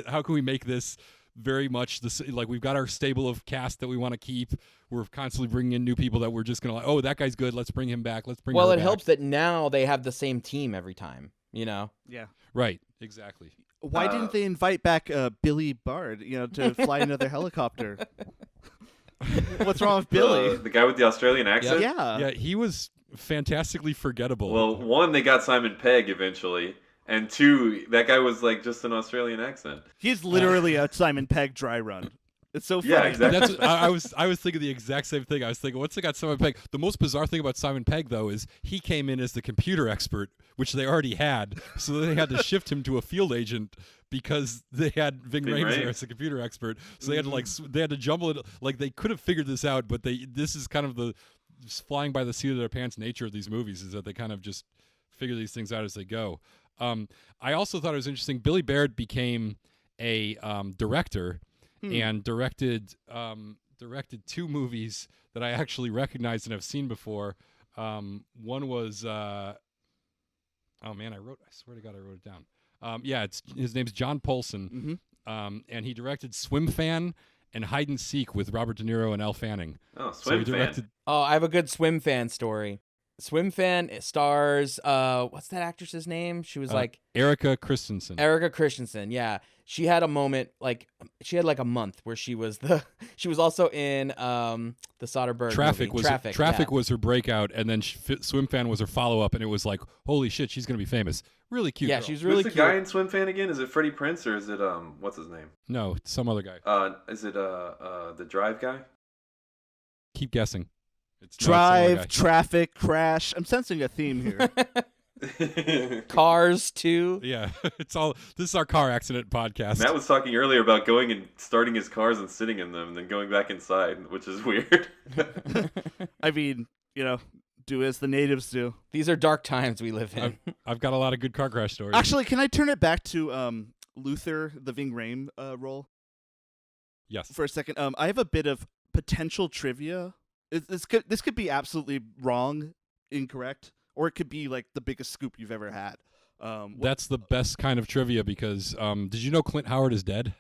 [SPEAKER 5] how can we make this very much this, like we've got our stable of cast that we want to keep. We're constantly bringing in new people that we're just gonna like, oh, that guy's good, let's bring him back. Let's bring.
[SPEAKER 6] well,
[SPEAKER 5] her
[SPEAKER 6] it
[SPEAKER 5] back.
[SPEAKER 6] helps that now they have the same team every time.
[SPEAKER 3] Yeah.
[SPEAKER 5] Right, exactly.
[SPEAKER 3] Why didn't they invite back Billy Bard, to fly another helicopter? What's wrong with Billy?
[SPEAKER 4] The guy with the Australian accent?
[SPEAKER 5] Yeah, he was fantastically forgettable.
[SPEAKER 4] Well, one, they got Simon Pegg eventually. And two, that guy was like just an Australian accent.
[SPEAKER 3] He's literally a Simon Pegg dry run. It's so funny.
[SPEAKER 4] Yeah, exactly.
[SPEAKER 5] That's I was thinking the exact same thing. I was thinking, what's they got Simon Pegg? The most bizarre thing about Simon Pegg, though, is he came in as the computer expert, which they already had. So they had to shift him to a field agent because they had Ving Rhames there as the computer expert. So they had to they had to jumble it. Like they could have figured this out, but this is kind of the flying by the seat of their pants nature of these movies, is that they kind of just figure these things out as they go. I also thought it was interesting. Billy Baird became a director and directed two movies that I actually recognized and have seen before. One was I swear to God I wrote it down. His name's John Polson, and he directed Swim Fan and Hide and Seek with Robert De Niro and Elle Fanning.
[SPEAKER 4] Oh,
[SPEAKER 5] So he
[SPEAKER 4] Swim
[SPEAKER 5] directed.
[SPEAKER 4] Fan.
[SPEAKER 6] Oh, I have a good Swim Fan story. Swim Fan stars what's that actress's name? She was like
[SPEAKER 5] Erica Christensen.
[SPEAKER 6] Erica Christensen. Yeah, she had a moment, like she had like a month where she was also in the Soderbergh
[SPEAKER 5] Traffic
[SPEAKER 6] movie.
[SPEAKER 5] Traffic was her breakout, and then Swim Fan was her follow up, and it was like, holy shit, she's gonna be famous. Really cute.
[SPEAKER 6] Yeah,
[SPEAKER 5] girl.
[SPEAKER 6] she's really
[SPEAKER 4] Who's the
[SPEAKER 6] cute.
[SPEAKER 4] guy in Swim Fan again? Is it Freddie Prinze or is it what's his name?
[SPEAKER 5] No, it's some other guy.
[SPEAKER 4] Is it the Drive guy?
[SPEAKER 5] Keep guessing. It's
[SPEAKER 3] Drive, traffic, crash. I'm sensing a theme here.
[SPEAKER 6] Cars too.
[SPEAKER 5] Yeah, it's all. This is our car accident podcast.
[SPEAKER 4] Matt was talking earlier about going and starting his cars and sitting in them and then going back inside, which is weird.
[SPEAKER 3] I mean, do as the natives do.
[SPEAKER 6] These are dark times we live in.
[SPEAKER 5] I've got a lot of good car crash stories.
[SPEAKER 3] Actually, can I turn it back to Luther, the Ving Rhames role,
[SPEAKER 5] yes.
[SPEAKER 3] for a second? I have a bit of potential trivia. This could be absolutely wrong, incorrect, or it could be like the biggest scoop you've ever had.
[SPEAKER 5] That's the best kind of trivia because did you know Clint Howard is dead?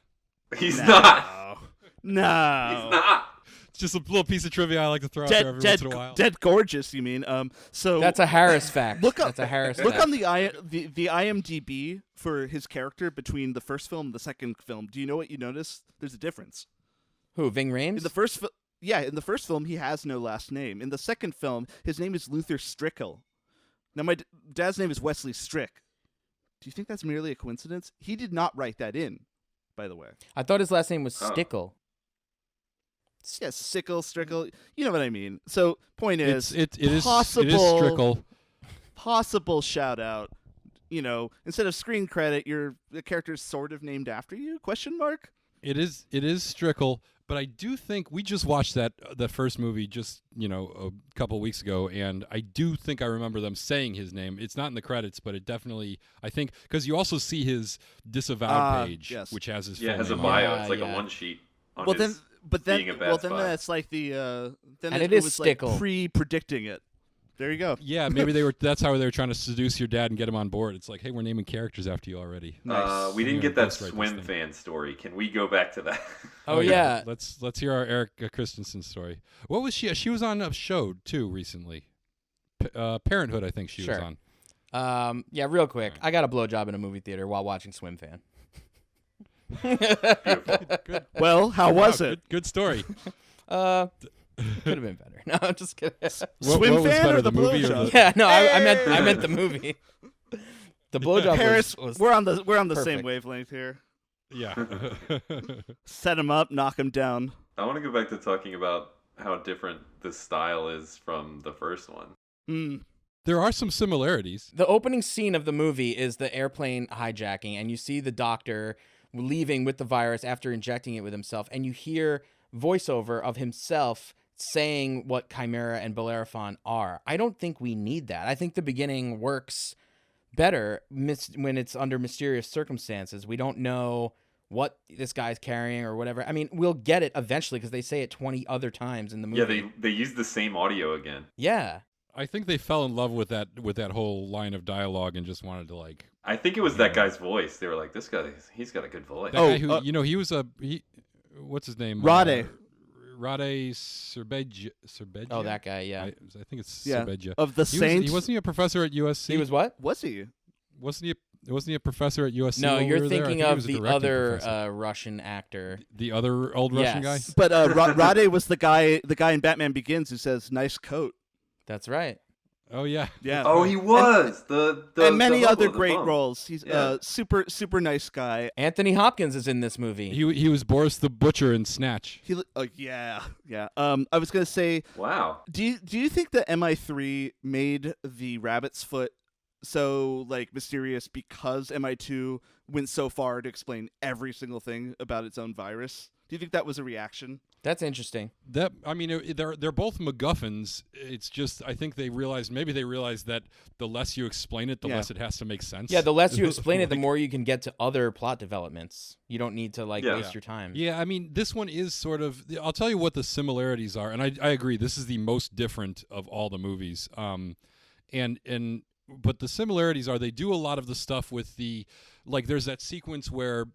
[SPEAKER 4] He's not.
[SPEAKER 3] No.
[SPEAKER 4] He's not.
[SPEAKER 5] It's just a little piece of trivia I like to throw out there every once in a while.
[SPEAKER 3] Dead gorgeous, you mean? So
[SPEAKER 6] That's a Harris fact.
[SPEAKER 3] That's
[SPEAKER 6] a Harris
[SPEAKER 3] Look
[SPEAKER 6] fact.
[SPEAKER 3] on the IMDb for his character between the first film and the second film. Do you know what you notice? There's a difference.
[SPEAKER 6] Who, Ving Rhames?
[SPEAKER 3] In the first in the first film, he has no last name. In the second film, his name is Luther Strickle. Now, my dad's name is Wesley Strick. Do you think that's merely a coincidence? He did not write that in, by the way.
[SPEAKER 6] I thought his last name was Stickle.
[SPEAKER 3] Yes, Sickle, Strickle. You know what I mean. So, point is,
[SPEAKER 5] It is
[SPEAKER 3] possible
[SPEAKER 5] Strickle.
[SPEAKER 3] Possible shout out. Instead of screen credit, the character's sort of named after you? Question mark.
[SPEAKER 5] It is Strickle, but I do think we just watched that first movie just a couple weeks ago, and I do think I remember them saying his name. It's not in the credits, but it definitely I think because you also see his disavowed page,
[SPEAKER 3] yes.
[SPEAKER 5] which has his
[SPEAKER 4] Yeah, it
[SPEAKER 5] full
[SPEAKER 4] has a
[SPEAKER 5] name
[SPEAKER 4] bio.
[SPEAKER 5] on it.
[SPEAKER 4] It's like
[SPEAKER 6] Yeah.
[SPEAKER 4] a one sheet. On
[SPEAKER 3] Well,
[SPEAKER 4] his being a bad spy.
[SPEAKER 3] that's like the then
[SPEAKER 6] And
[SPEAKER 3] it
[SPEAKER 6] it is
[SPEAKER 3] was
[SPEAKER 6] Stickle.
[SPEAKER 3] like pre-predicting it. There you go.
[SPEAKER 5] Yeah, maybe that's how they were trying to seduce your dad and get him on board. It's like, hey, we're naming characters after you already.
[SPEAKER 3] Nice.
[SPEAKER 4] We didn't
[SPEAKER 5] Yeah,
[SPEAKER 4] get that
[SPEAKER 5] ghostwrite this
[SPEAKER 4] Swim
[SPEAKER 5] thing.
[SPEAKER 4] Fan story. Can we go back to that?
[SPEAKER 6] Oh, yeah.
[SPEAKER 5] Let's hear our Eric Christensen story. What was she? She was on a show too recently. Parenthood, I think she was
[SPEAKER 6] Sure.
[SPEAKER 5] on.
[SPEAKER 6] Yeah, real quick. I got a blowjob in a movie theater while watching Swim Fan.
[SPEAKER 5] Good.
[SPEAKER 3] Well, how was
[SPEAKER 5] Wow,
[SPEAKER 3] it?
[SPEAKER 5] Good story.
[SPEAKER 6] Could have been better. No, I'm just kidding.
[SPEAKER 5] What
[SPEAKER 3] Swim
[SPEAKER 5] was
[SPEAKER 3] fan
[SPEAKER 5] better,
[SPEAKER 3] or the
[SPEAKER 5] movie or
[SPEAKER 3] blowjob?
[SPEAKER 5] the?
[SPEAKER 6] Yeah, no, I meant the movie. The blowjob
[SPEAKER 3] Harris,
[SPEAKER 6] was
[SPEAKER 3] we're on the same
[SPEAKER 6] perfect.
[SPEAKER 3] wavelength here.
[SPEAKER 5] Yeah.
[SPEAKER 3] Set him up, knock him down.
[SPEAKER 4] I want to go back to talking about how different this style is from the first one.
[SPEAKER 5] There are some similarities.
[SPEAKER 6] The opening scene of the movie is the airplane hijacking, and you see the doctor leaving with the virus after injecting it with himself, and you hear voiceover of himself saying what Chimera and Bellerophon are. I don't think we need that. I think the beginning works better when it's under mysterious circumstances. We don't know what this guy's carrying or whatever. I mean, we'll get it eventually because they say it 20 other times in the movie.
[SPEAKER 4] Yeah, they use the same audio again.
[SPEAKER 6] Yeah.
[SPEAKER 5] I think they fell in love with that whole line of dialogue and just wanted to like.
[SPEAKER 4] I think it was that guy's voice. They were like, this guy, he's got a good voice.
[SPEAKER 5] That guy who he was what's his name?
[SPEAKER 3] Rade.
[SPEAKER 5] Rade Serbegia.
[SPEAKER 6] Oh, that guy, yeah.
[SPEAKER 5] I think it's
[SPEAKER 3] Yeah.
[SPEAKER 5] Serbegia.
[SPEAKER 3] Of the Saints.
[SPEAKER 5] Wasn't he a professor at USC?
[SPEAKER 6] He was what?
[SPEAKER 3] Was he?
[SPEAKER 5] Wasn't he a professor at USC?
[SPEAKER 6] No,
[SPEAKER 5] while we
[SPEAKER 6] you're
[SPEAKER 5] were there? I
[SPEAKER 6] thinking
[SPEAKER 5] think he
[SPEAKER 6] of
[SPEAKER 5] was a
[SPEAKER 6] the
[SPEAKER 5] directing
[SPEAKER 6] other
[SPEAKER 5] professor.
[SPEAKER 6] Russian actor.
[SPEAKER 5] The other old Russian guy?
[SPEAKER 6] Yes.
[SPEAKER 3] But Rade was the guy in Batman Begins who says, "Nice coat."
[SPEAKER 6] That's right.
[SPEAKER 5] Oh yeah.
[SPEAKER 3] Yeah.
[SPEAKER 4] Oh, he was the
[SPEAKER 3] and many
[SPEAKER 4] the
[SPEAKER 3] other
[SPEAKER 4] hobo, the
[SPEAKER 3] great
[SPEAKER 4] bum.
[SPEAKER 3] roles. He's
[SPEAKER 4] Yeah.
[SPEAKER 3] super nice guy.
[SPEAKER 6] Anthony Hopkins is in this movie.
[SPEAKER 5] He was Boris the Butcher in Snatch.
[SPEAKER 3] Yeah. I was gonna say,
[SPEAKER 4] Wow.
[SPEAKER 3] do you think that MI3 made the rabbit's foot so like mysterious because MI2 went so far to explain every single thing about its own virus? Do you think that was a reaction?
[SPEAKER 6] That's interesting.
[SPEAKER 5] They're both MacGuffins. It's just I think maybe they realized that the less you explain it, the
[SPEAKER 3] Yeah.
[SPEAKER 5] less it has to make sense.
[SPEAKER 6] Yeah, the less you explain it, the
[SPEAKER 5] Like-
[SPEAKER 6] more you can get to other plot developments. You don't need to waste your time.
[SPEAKER 5] Yeah, I mean, this one is sort of. I'll tell you what the similarities are, and I agree. This is the most different of all the movies. But the similarities are they do a lot of the stuff with the, like there's that sequence where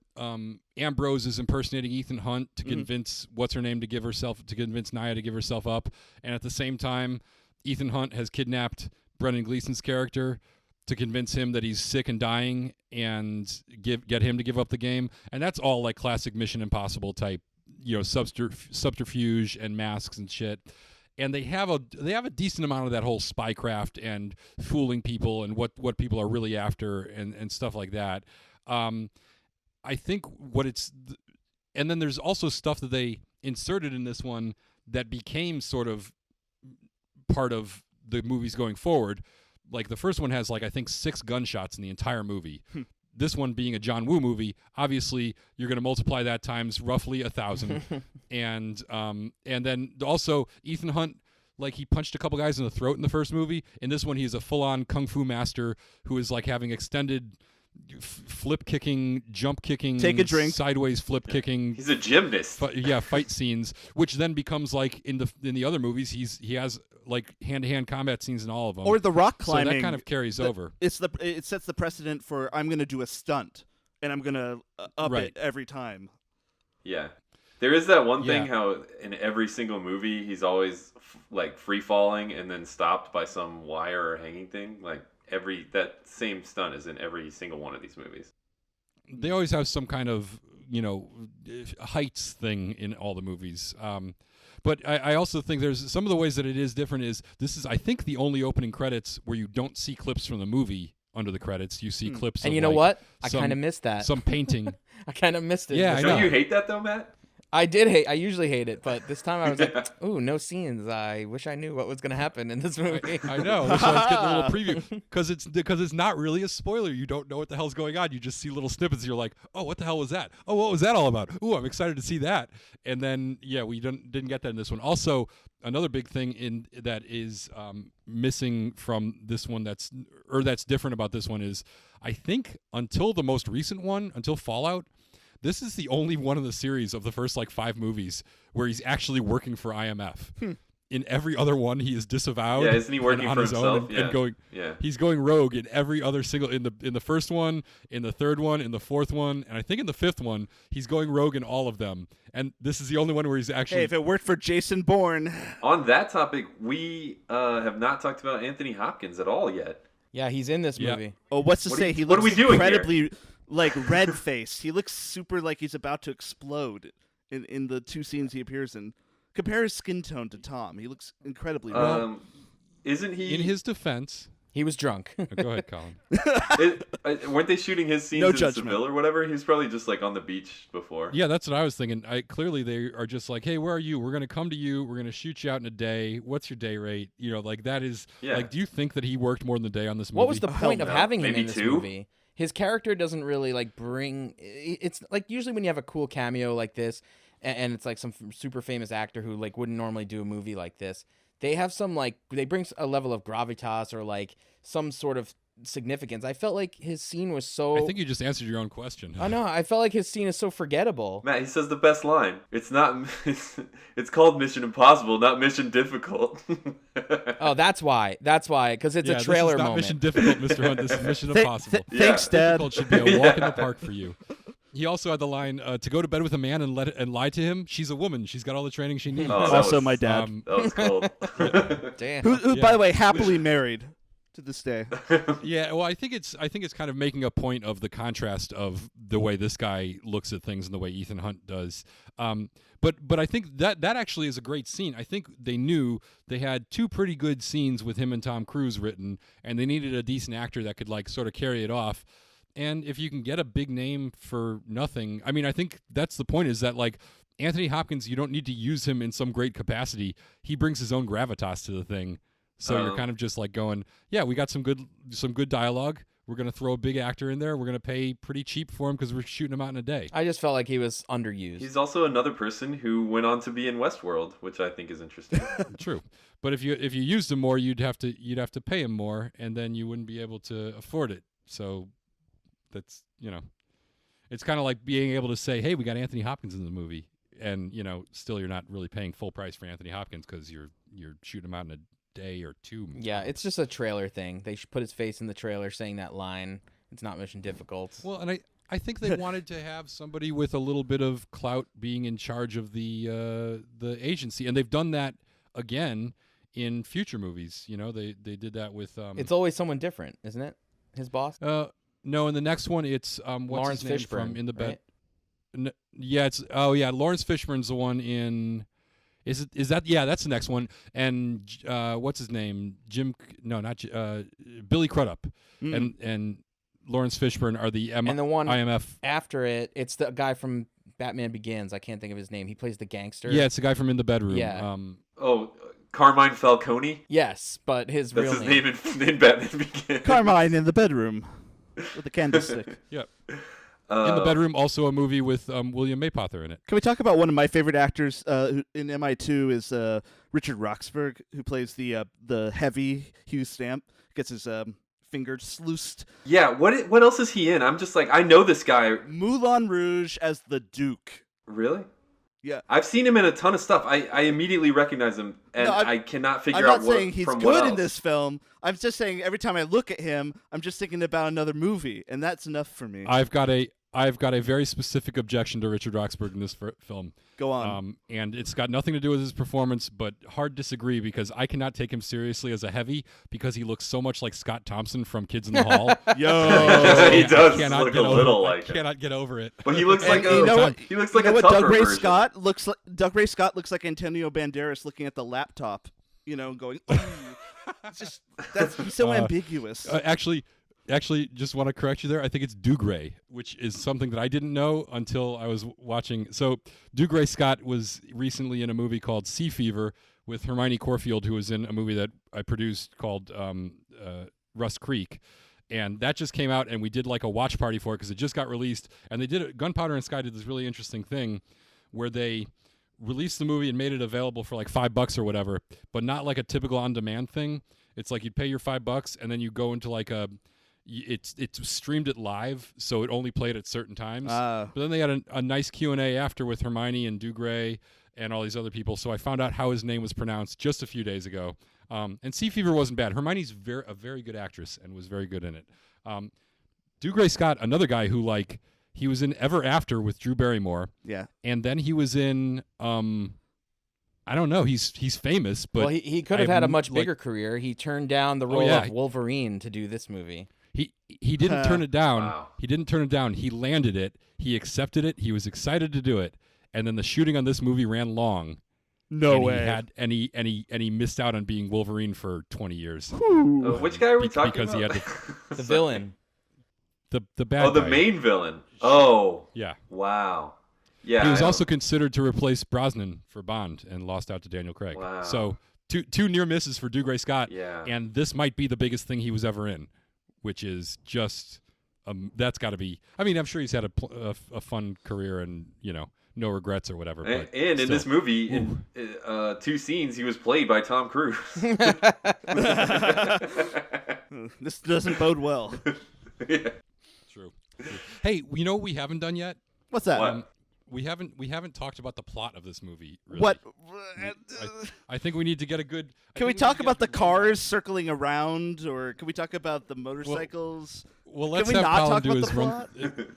[SPEAKER 5] Ambrose is impersonating Ethan Hunt to convince what's her name to convince Nyah to give herself up, and at the same time, Ethan Hunt has kidnapped Brendan Gleeson's character to convince him that he's sick and dying and get him to give up the game, and that's all like classic Mission Impossible type, subterfuge and masks and shit. and they have a decent amount of that whole spycraft and fooling people and what people are really after and stuff like that. I think and then there's also stuff that they inserted in this one that became sort of part of the movies going forward. Like the first one has I think 6 gunshots in the entire movie. This one being a John Woo movie, obviously you're going to multiply that times roughly 1,000, and then also Ethan Hunt, he punched a couple guys in the throat in the first movie. In this one, he's a full-on kung fu master who is having extended flip kicking, jump kicking,
[SPEAKER 3] take a drink,
[SPEAKER 5] sideways flip kicking.
[SPEAKER 4] He's a gymnast.
[SPEAKER 5] Fight scenes, which then becomes in the other movies, he has hand-to-hand combat scenes in all of them.
[SPEAKER 3] Or the rock climbing.
[SPEAKER 5] So that kind of carries over.
[SPEAKER 3] It sets the precedent for I'm going to do a stunt and I'm going to up
[SPEAKER 5] Right.
[SPEAKER 3] it every time.
[SPEAKER 4] Yeah. There is that one thing how in every single movie he's always free falling and then stopped by some wire or hanging thing. That same stunt is in every single one of these movies.
[SPEAKER 5] They always have some kind of heights thing in all the movies. But I also think there's some of the ways that it is different is this is I think the only opening credits where you don't see clips from the movie under the credits. You see clips.
[SPEAKER 6] And
[SPEAKER 5] of
[SPEAKER 6] you know what? I kind of missed that.
[SPEAKER 5] Some painting.
[SPEAKER 6] I kind of missed it.
[SPEAKER 5] Yeah, I know.
[SPEAKER 4] Don't you hate that though, Matt?
[SPEAKER 6] I did hate. I usually hate it, but this time I was like, "Ooh, no scenes." I wish I knew what was going to happen in this movie.
[SPEAKER 5] I know. I wish I was getting a little preview because it's not really a spoiler. You don't know what the hell's going on. You just see little snippets. You're like, "Oh, what the hell was that? Oh, what was that all about? Ooh, I'm excited to see that." And then we didn't get that in this one. Also, another big thing in that is missing from this one that's different about this one is I think until the most recent one, until Fallout. This is the only one in the series of the first 5 movies where he's actually working for IMF. In every other one, he is disavowed.
[SPEAKER 4] Yeah, isn't he working
[SPEAKER 5] on
[SPEAKER 4] for
[SPEAKER 5] his
[SPEAKER 4] himself?
[SPEAKER 5] own and going? Yeah, he's going rogue in every other single in the first one, in the third one, in the fourth one, and I think in the fifth one, he's going rogue in all of them. And this is the only one where he's actually.
[SPEAKER 3] Hey, if it worked for Jason Bourne.
[SPEAKER 4] On that topic, we have not talked about Anthony Hopkins at all yet.
[SPEAKER 6] Yeah, he's in this movie.
[SPEAKER 3] Oh, what's to say? He
[SPEAKER 4] what
[SPEAKER 3] looks
[SPEAKER 4] are we doing
[SPEAKER 3] incredibly.
[SPEAKER 4] here?
[SPEAKER 3] Red face. He looks super like he's about to explode in the 2 scenes he appears in. Compare his skin tone to Tom. He looks incredibly red.
[SPEAKER 4] Isn't he?
[SPEAKER 5] In his defense,
[SPEAKER 6] he was drunk.
[SPEAKER 5] Go ahead, Colin.
[SPEAKER 4] Weren't they shooting his scenes in Seville or whatever? He was probably just on the beach before.
[SPEAKER 5] Yeah, that's what I was thinking. Clearly they are just hey, where are you? We're going to come to you. We're going to shoot you out in a day. What's your day rate? that is.
[SPEAKER 4] Yeah.
[SPEAKER 5] Do you think that he worked more than a day on this movie?
[SPEAKER 6] What was the point of having him
[SPEAKER 4] Maybe
[SPEAKER 6] in this
[SPEAKER 4] 2?
[SPEAKER 6] movie? His character doesn't really bring. It's usually when you have a cool cameo like this, and it's some super famous actor who wouldn't normally do a movie like this. They have some they bring a level of gravitas or some sort of significance. I felt like his scene was so.
[SPEAKER 5] I think you just answered your own question.
[SPEAKER 6] I know. I felt like his scene is so forgettable.
[SPEAKER 4] Matt, he says the best line. It's not. It's called Mission Impossible, not Mission Difficult.
[SPEAKER 6] Oh, that's why. Because it's a trailer
[SPEAKER 5] this is not
[SPEAKER 6] moment.
[SPEAKER 5] Mission Difficult, Mr. Hunt. This is Mission Impossible.
[SPEAKER 3] Thanks, Dad.
[SPEAKER 5] Difficult should be a walk in the park for you. He also had the line to go to bed with a man and lie to him. She's a woman. She's got all the training she needs.
[SPEAKER 3] Also, my dad.
[SPEAKER 4] That was cold.
[SPEAKER 6] Damn.
[SPEAKER 3] Who by the way, happily married to this day.
[SPEAKER 5] Yeah, well, I think it's kind of making a point of the contrast of the way this guy looks at things and the way Ethan Hunt does. But I think that actually is a great scene. I think they knew they had 2 pretty good scenes with him and Tom Cruise written, and they needed a decent actor that could sort of carry it off. And if you can get a big name for nothing, I mean, I think that's the point is that Anthony Hopkins, you don't need to use him in some great capacity. He brings his own gravitas to the thing. So you're kind of just going, yeah, we got some good dialogue. We're going to throw a big actor in there. We're going to pay pretty cheap for him because we're shooting him out in a day.
[SPEAKER 6] I just felt like he was underused.
[SPEAKER 4] He's also another person who went on to be in Westworld, which I think is interesting.
[SPEAKER 5] True. But if you used him more, you'd have to pay him more, and then you wouldn't be able to afford it. So that's, it's kind of like being able to say, hey, we got Anthony Hopkins in the movie, and still you're not really paying full price for Anthony Hopkins because you're shooting him out in a day or 2.
[SPEAKER 6] Yeah, it's just a trailer thing. They should put his face in the trailer saying that line. It's not Mission Difficult.
[SPEAKER 5] Well, and I think they wanted to have somebody with a little bit of clout being in charge of the agency, and they've done that again in future movies. They did that with.
[SPEAKER 6] It's always someone different, isn't it? His boss.
[SPEAKER 5] No, in the next one it's what's
[SPEAKER 6] Lawrence
[SPEAKER 5] his name
[SPEAKER 6] Fishburne
[SPEAKER 5] from In the Bed.
[SPEAKER 6] right?
[SPEAKER 5] Yeah, it's Lawrence Fishburne's the one in Is that yeah? That's the next one. And what's his name? Billy Crudup and Lawrence Fishburne are the
[SPEAKER 6] and the one
[SPEAKER 5] IMF.
[SPEAKER 6] after it. It's the guy from Batman Begins. I can't think of his name. He plays the gangster.
[SPEAKER 5] Yeah, it's the guy from In the Bedroom.
[SPEAKER 6] Yeah.
[SPEAKER 4] Carmine Falcone.
[SPEAKER 6] Yes, but
[SPEAKER 4] That's
[SPEAKER 6] real
[SPEAKER 4] his
[SPEAKER 6] name.
[SPEAKER 4] name in Batman Begins.
[SPEAKER 3] Carmine in the bedroom with a candlestick.
[SPEAKER 5] Yep. In the Bedroom, also a movie with William Mapother in it.
[SPEAKER 3] Can we talk about one of my favorite actors who in MI2 is Richard Roxburgh, who plays the heavy Hugh Stamp, gets his fingers sluiced.
[SPEAKER 4] Yeah, what else is he in? I'm just like, I know this guy.
[SPEAKER 3] Moulin Rouge as the Duke.
[SPEAKER 4] Really?
[SPEAKER 3] Yeah.
[SPEAKER 4] I've seen him in a ton of stuff. I immediately recognize him, and
[SPEAKER 3] No,
[SPEAKER 4] I cannot figure
[SPEAKER 3] I'm
[SPEAKER 4] out
[SPEAKER 3] not
[SPEAKER 4] what
[SPEAKER 3] saying he's
[SPEAKER 4] from
[SPEAKER 3] good
[SPEAKER 4] what
[SPEAKER 3] in
[SPEAKER 4] else.
[SPEAKER 3] this film. I'm just saying every time I look at him, I'm just thinking about another movie, and that's enough for me.
[SPEAKER 5] I've got a very specific objection to Richard Roxburgh in this film.
[SPEAKER 3] Go on.
[SPEAKER 5] And it's got nothing to do with his performance, but hard disagree because I cannot take him seriously as a heavy because he looks so much like Scott Thompson from Kids in the Hall.
[SPEAKER 3] Yo.
[SPEAKER 4] He does
[SPEAKER 5] I cannot
[SPEAKER 4] look
[SPEAKER 5] get
[SPEAKER 4] a
[SPEAKER 5] over
[SPEAKER 4] little
[SPEAKER 5] it.
[SPEAKER 4] like
[SPEAKER 5] I
[SPEAKER 4] him.
[SPEAKER 5] cannot get over it.
[SPEAKER 4] But he looks like
[SPEAKER 3] you know what?
[SPEAKER 4] he looks
[SPEAKER 3] You
[SPEAKER 4] like
[SPEAKER 3] know
[SPEAKER 4] a
[SPEAKER 3] what
[SPEAKER 4] tougher
[SPEAKER 3] Dougray
[SPEAKER 4] version.
[SPEAKER 3] Scott looks like? Dougray Scott looks like Antonio Banderas looking at the laptop, going. It's just he's so ambiguous.
[SPEAKER 5] Actually, just want to correct you there. I think it's Dougray, which is something that I didn't know until I was watching. So Dougray Scott was recently in a movie called Sea Fever with Hermione Corfield, who was in a movie that I produced called Rust Creek. And that just came out, and we did like a watch party for it because it just got released. And they did Gunpowder and Sky did this really interesting thing where they released the movie and made it available for like $5 or whatever, but not like a typical on-demand thing. It's like you'd pay your $5 and then you go into like it's streamed it live, so it only played at certain times. But then they had a nice Q&A after with Hermione and Dougray and all these other people. So I found out how his name was pronounced just a few days ago. And Sea Fever wasn't bad. Hermione's a very good actress and was very good in it. Dougray Scott, another guy who he was in Ever After with Drew Barrymore.
[SPEAKER 3] Yeah.
[SPEAKER 5] And then he was in I don't know. He's famous, but
[SPEAKER 6] Well, he could have had a much bigger career. He turned down the role of Wolverine to do this movie.
[SPEAKER 5] He didn't turn it down.
[SPEAKER 4] Wow.
[SPEAKER 5] He didn't turn it down. He landed it. He accepted it. He was excited to do it. And then the shooting on this movie ran long.
[SPEAKER 3] No way.
[SPEAKER 5] He missed out on being Wolverine for 20 years.
[SPEAKER 4] Which guy are we talking
[SPEAKER 5] because
[SPEAKER 4] about?
[SPEAKER 5] he had
[SPEAKER 6] The villain.
[SPEAKER 5] the bad
[SPEAKER 4] the
[SPEAKER 5] guy.
[SPEAKER 4] main villain. Oh.
[SPEAKER 5] Yeah.
[SPEAKER 4] Wow. Yeah.
[SPEAKER 5] He was
[SPEAKER 4] I
[SPEAKER 5] also considered to replace Brosnan for Bond and lost out to Daniel Craig.
[SPEAKER 4] Wow.
[SPEAKER 5] So two near misses for Dougray Scott.
[SPEAKER 4] Yeah.
[SPEAKER 5] And this might be the biggest thing he was ever in, which is just that's got to be. I mean, I'm sure he's had a fun career and no regrets or whatever.
[SPEAKER 4] And
[SPEAKER 5] but
[SPEAKER 4] in
[SPEAKER 5] still.
[SPEAKER 4] this movie, in 2 scenes, he was played by Tom Cruise.
[SPEAKER 3] This doesn't bode well.
[SPEAKER 4] Yeah.
[SPEAKER 5] True. Hey, you know what we haven't done yet?
[SPEAKER 3] What's that?
[SPEAKER 4] What?
[SPEAKER 5] We haven't talked about the plot of this movie. Really.
[SPEAKER 3] What?
[SPEAKER 5] I think we need to get a good.
[SPEAKER 3] Can we talk about the cars circling around, or can we talk about the motorcycles?
[SPEAKER 5] Well, let's
[SPEAKER 3] Can we
[SPEAKER 5] have
[SPEAKER 3] not
[SPEAKER 5] Colin
[SPEAKER 3] talk
[SPEAKER 5] do
[SPEAKER 3] about
[SPEAKER 5] his
[SPEAKER 3] the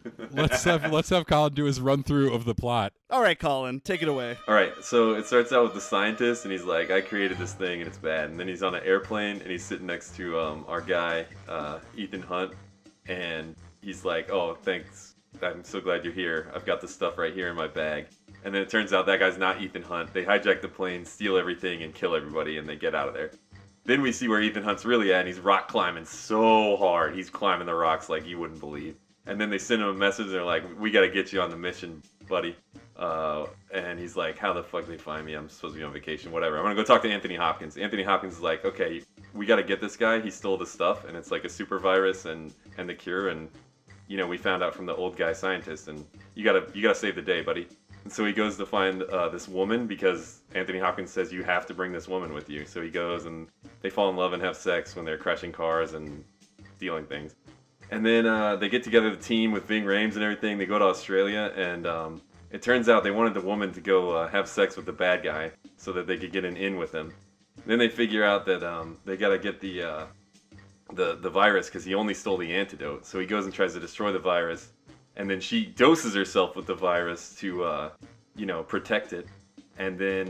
[SPEAKER 5] run. let's have Colin do his run through of the plot.
[SPEAKER 3] All right, Colin, take it away.
[SPEAKER 4] All right, so it starts out with the scientist, and he's like, I created this thing, and it's bad. And then he's on an airplane, and he's sitting next to our guy, Ethan Hunt, and he's like, oh, thanks. I'm so glad you're here. I've got this stuff right here in my bag. And then it turns out that guy's not Ethan Hunt. They hijack the plane, steal everything, and kill everybody, and they get out of there. Then we see where Ethan Hunt's really at, and he's rock climbing so hard. He's climbing the rocks like you wouldn't believe. And then they send him a message, and they're like, we got to get you on the mission, buddy. And he's like, how the fuck did they find me? I'm supposed to be on vacation, whatever. I'm going to go talk to Anthony Hopkins. Anthony Hopkins is like, okay, we got to get this guy. He stole the stuff, and it's like a super virus and the cure, and we found out from the old guy scientist, and you gotta save the day, buddy. And so he goes to find this woman because Anthony Hopkins says you have to bring this woman with you. So he goes and they fall in love and have sex when they're crashing cars and stealing things. And then they get together, the team with Ving Rhames and everything. They go to Australia, and it turns out they wanted the woman to go have sex with the bad guy so that they could get an in with him. Then they figure out that they gotta get the virus because he only stole the antidote. So he goes and tries to destroy the virus, and then she doses herself with the virus to protect it. And then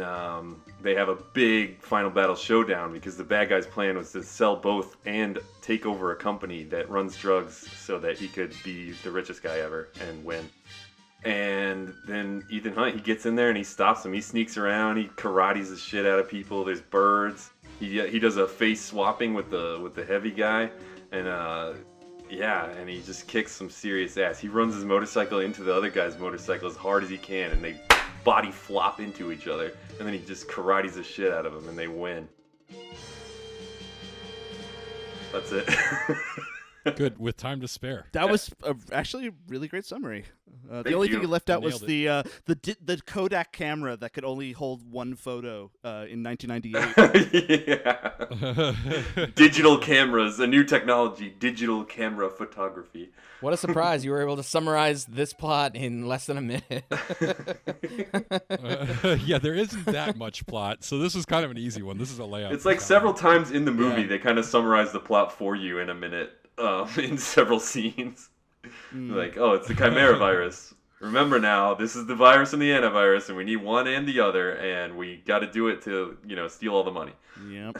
[SPEAKER 4] they have a big final battle showdown because the bad guy's plan was to sell both and take over a company that runs drugs so that he could be the richest guy ever and win. And then Ethan Hunt, he gets in there and he stops him. He sneaks around. He karates the shit out of people. There's birds. He does a face swapping with the heavy guy, and and he just kicks some serious ass. He runs his motorcycle into the other guy's motorcycle as hard as he can, and they body flop into each other. And then he just karates the shit out of him, and they win. That's it.
[SPEAKER 5] Good, with time to spare.
[SPEAKER 3] That was actually a really great summary. The only thing you left out was
[SPEAKER 5] Nailed
[SPEAKER 3] the Kodak camera that could only hold one photo in 1998.
[SPEAKER 4] Yeah. Digital cameras, a new technology, digital camera photography.
[SPEAKER 6] What a surprise. You were able to summarize this plot in less than a minute.
[SPEAKER 5] Yeah, there isn't that much plot, so this was kind of an easy one. This is a layup.
[SPEAKER 4] It's like several times in the movie they kind of summarize the plot for you in a minute, in several scenes. Like, oh, it's the Chimera virus. Remember now, this is the virus and the antivirus, and we need one and the other, and we got to do it to, steal all the money.
[SPEAKER 3] Yep.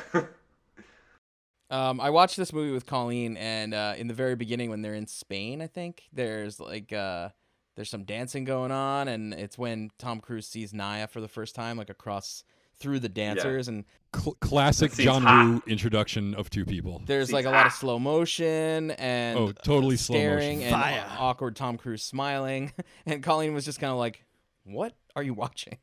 [SPEAKER 6] I watched this movie with Colleen, and in the very beginning when they're in Spain, I think, there's there's some dancing going on, and it's when Tom Cruise sees Nyah for the first time, like across through the dancers, and
[SPEAKER 5] classic John Woo introduction of two people.
[SPEAKER 6] there's like a lot of slow motion and
[SPEAKER 5] totally slow
[SPEAKER 6] staring
[SPEAKER 5] motion.
[SPEAKER 6] and awkward Tom Cruise smiling, and Colleen was just kind of like, "What are you watching?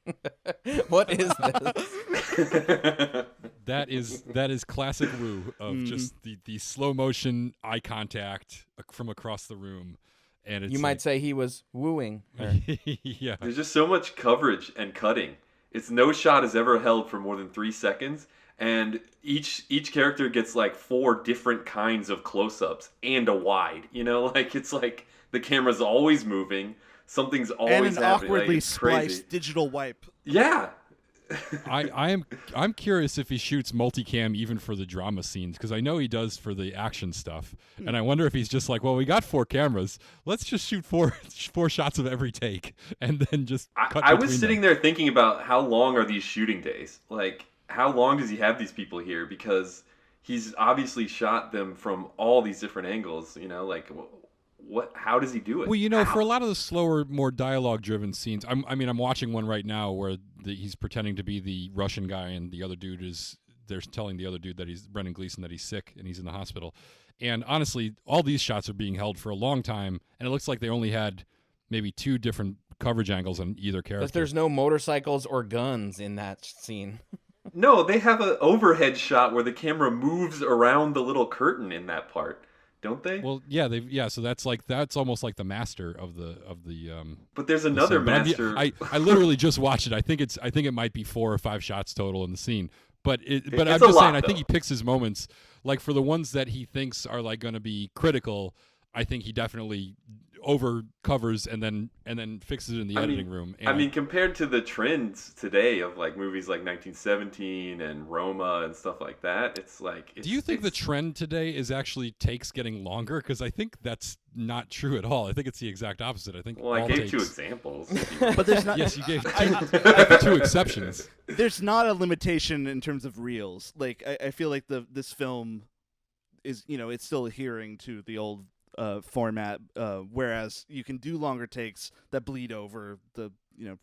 [SPEAKER 6] What is this?"
[SPEAKER 5] That is classic Woo of just the slow motion eye contact from across the room, and it's
[SPEAKER 6] You might say he was wooing her.
[SPEAKER 5] yeah.
[SPEAKER 4] There's just so much coverage and cutting. It's no shot is ever held for more than 3 seconds, and each character gets like 4 different kinds of close-ups and a wide. It's like the camera's always moving, something's always
[SPEAKER 3] And an
[SPEAKER 4] happening.
[SPEAKER 3] awkwardly
[SPEAKER 4] It's crazy.
[SPEAKER 3] spliced digital wipe.
[SPEAKER 4] Yeah.
[SPEAKER 5] I'm curious if he shoots multicam even for the drama scenes, because I know he does for the action stuff, and I wonder if he's just like, well, we got 4 cameras, let's just shoot four shots of every take, and then just cut
[SPEAKER 4] I was
[SPEAKER 5] between
[SPEAKER 4] sitting
[SPEAKER 5] them.
[SPEAKER 4] there thinking about how long are these shooting days? Like, how long does he have these people here? Because he's obviously shot them from all these different angles. What? How does he do it?
[SPEAKER 5] Well, for a lot of the slower, more dialogue-driven scenes, I'm watching one right now where he's pretending to be the Russian guy, and the other dude they're telling the other dude that he's Brendan Gleeson that he's sick and he's in the hospital. And honestly, all these shots are being held for a long time, and it looks like they only had maybe 2 different coverage angles on either character.
[SPEAKER 6] But there's no motorcycles or guns in that scene.
[SPEAKER 4] No, they have an overhead shot where the camera moves around the little curtain in that part, don't they?
[SPEAKER 5] Well, yeah, so that's almost like the master of the.
[SPEAKER 4] But there's another
[SPEAKER 5] scene. But
[SPEAKER 4] master.
[SPEAKER 5] I literally just watched it. I think it might be 4 or 5 shots total in the scene. But I'm
[SPEAKER 4] It's
[SPEAKER 5] just
[SPEAKER 4] a lot,
[SPEAKER 5] saying, I think
[SPEAKER 4] though.
[SPEAKER 5] he picks his moments. Like for the ones that he thinks are like going to be critical, I think he definitely over covers and then fixes it in the editing room. And
[SPEAKER 4] Compared to the trends today of like movies like 1917 and Roma and stuff like that, it's like.
[SPEAKER 5] do you think the trend today is actually takes getting longer? Because I think that's not true at all. I think it's the exact opposite. I think.
[SPEAKER 4] Well, I
[SPEAKER 5] all
[SPEAKER 4] gave 2
[SPEAKER 5] takes-
[SPEAKER 4] examples.
[SPEAKER 3] But there's not.
[SPEAKER 5] Yes, you gave 2 exceptions.
[SPEAKER 3] There's not a limitation in terms of reels. Like I feel like this film is it's still adhering to the old format, whereas you can do longer takes that bleed over the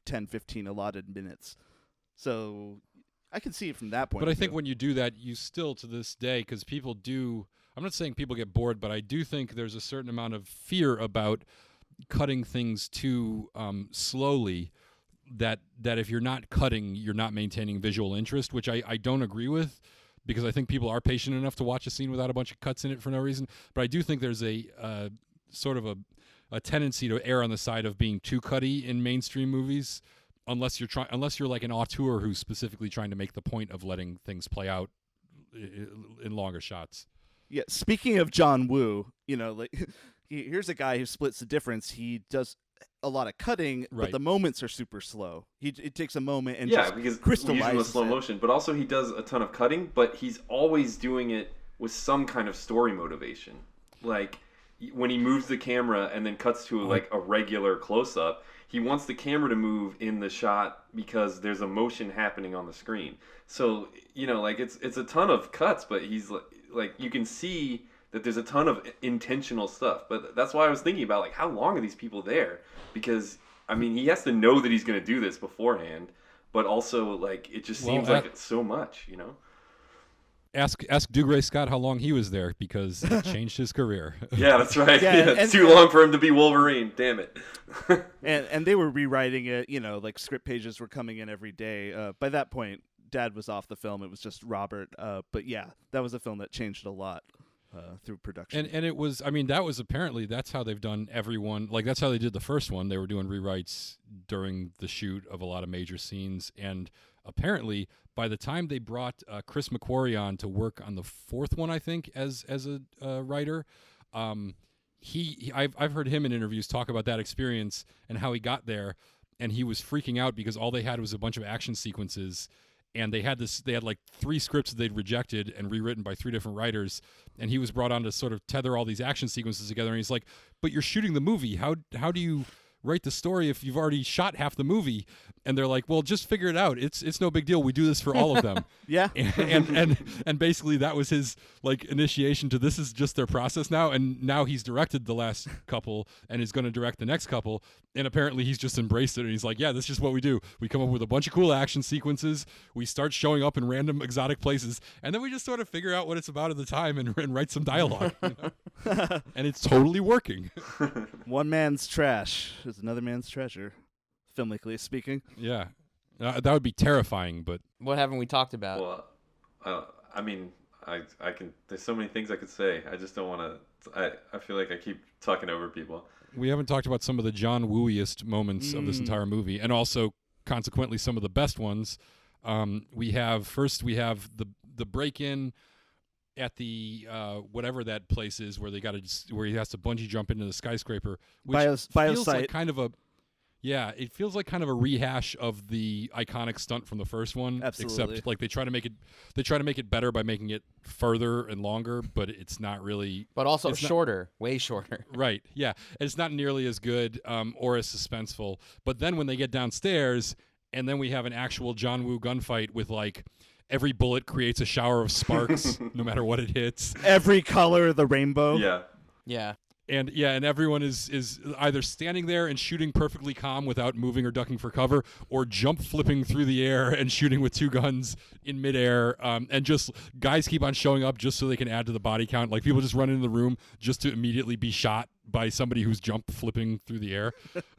[SPEAKER 3] 10-15 allotted minutes. So I can see it from that point.
[SPEAKER 5] But I
[SPEAKER 3] of
[SPEAKER 5] think
[SPEAKER 3] view.
[SPEAKER 5] when you do that, you still to this day, because people do. I'm not saying people get bored, but I do think there's a certain amount of fear about cutting things too slowly. That if you're not cutting, you're not maintaining visual interest, which I don't agree with. Because I think people are patient enough to watch a scene without a bunch of cuts in it for no reason. But I do think there's a sort of a tendency to err on the side of being too cutty in mainstream movies, unless you're like an auteur who's specifically trying to make the point of letting things play out in longer shots.
[SPEAKER 3] Yeah. Speaking of John Woo, here's a guy who splits the difference. He does a lot of cutting,
[SPEAKER 5] Right.
[SPEAKER 3] but the moments are super slow. It takes a moment and
[SPEAKER 4] Yeah,
[SPEAKER 3] just
[SPEAKER 4] because
[SPEAKER 3] crystallizes
[SPEAKER 4] usually with slow
[SPEAKER 3] it.
[SPEAKER 4] motion, but also he does a ton of cutting, but he's always doing it with some kind of story motivation. Like when he moves the camera and then cuts to like a regular close up, he wants the camera to move in the shot because there's a motion happening on the screen. So, it's a ton of cuts, but he's like you can see that there's a ton of intentional stuff. But that's why I was thinking about like how long are these people there? Because I mean, he has to know that he's going to do this beforehand, but also like it just seems like it's so much, you know.
[SPEAKER 5] Ask Dougray Scott how long he was there, because it changed his career.
[SPEAKER 4] Yeah, that's right.
[SPEAKER 3] Yeah,
[SPEAKER 4] Yeah, it's too long for him to be Wolverine. Damn it.
[SPEAKER 3] And they were rewriting it. You know, like script pages were coming in every day. By that point, Dad was off the film. It was just Robert. But yeah, that was a film that changed a lot through production.
[SPEAKER 5] And it was, I mean, that was apparently, that's how they've done everyone. Like, that's how they did the first one. They were doing rewrites during the shoot of a lot of major scenes. And apparently, by the time they brought Chris McQuarrie on to work on the fourth one, I think, as a writer, I've heard him in interviews talk about that experience and how he got there, and he was freaking out because all they had was a bunch of action sequences, and they had like 3 scripts that they'd rejected and rewritten by 3 different writers, and he was brought on to sort of tether all these action sequences together, and he's like, but you're shooting the movie, how do you write the story if you've already shot half the movie? And they're like, well, just figure it out, it's no big deal, we do this for all of them.
[SPEAKER 3] Yeah.
[SPEAKER 5] and basically that was his like initiation to, this is just their process now, and now he's directed the last couple and is going to direct the next couple, and apparently he's just embraced it, and he's like, yeah, this is just what we do, we come up with a bunch of cool action sequences, we start showing up in random exotic places, and then we just sort of figure out what it's about at the time and write some dialogue, you know? And it's totally working.
[SPEAKER 3] One man's trash is another man's treasure, filmically speaking.
[SPEAKER 5] Yeah, that would be terrifying. But
[SPEAKER 6] What haven't we talked about?
[SPEAKER 4] Well, I mean, I can. There's so many things I could say. I just don't want to. I feel like I keep talking over people.
[SPEAKER 5] we haven't talked about some of the John Wooiest moments of this entire movie, and also consequently some of the best ones. We have the break-in at the whatever that place is where where he has to bungee jump into the skyscraper, which feels like kind of a it feels like kind of a rehash of the iconic stunt from the first one.
[SPEAKER 3] Absolutely.
[SPEAKER 5] Except like they try to make it better by making it further and longer, but it's not really.
[SPEAKER 6] But also shorter, way shorter.
[SPEAKER 5] Right. Yeah, and it's not nearly as good or as suspenseful. But then when they get downstairs, and then we have an actual John Woo gunfight with like every bullet creates a shower of sparks, no matter what it hits.
[SPEAKER 3] Every color of the rainbow.
[SPEAKER 4] Yeah.
[SPEAKER 6] Yeah.
[SPEAKER 5] And everyone is either standing there and shooting perfectly calm without moving or ducking for cover, or jump flipping through the air and shooting with 2 guns in midair. And just guys keep on showing up just so they can add to the body count. Like people just run into the room just to immediately be shot by somebody who's jump flipping through the air.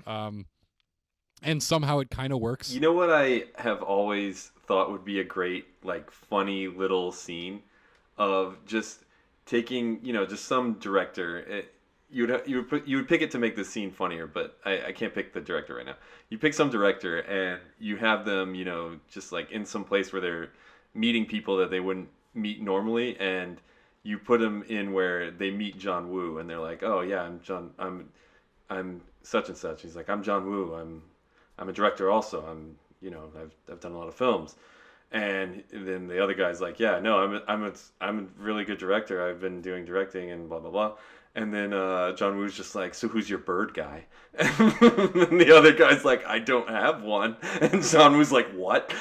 [SPEAKER 5] And somehow it kind of works. You
[SPEAKER 4] know what I have always thought would be a great, like, funny little scene of just taking, just some director. You would pick it to make this scene funnier, but I can't pick the director right now. You pick some director and you have them, just like in some place where they're meeting people that they wouldn't meet normally, and you put them in where they meet John Woo, and they're like, "Oh yeah, I'm such and such." He's like, "I'm John Woo. I'm a director also. I've done a lot of films." And then the other guy's like, "Yeah, no, I'm a really good director. I've been doing directing and blah blah blah." And then John Woo's just like, "So who's your bird guy?" And the other guy's like, "I don't have one." And John Woo's like, "What?"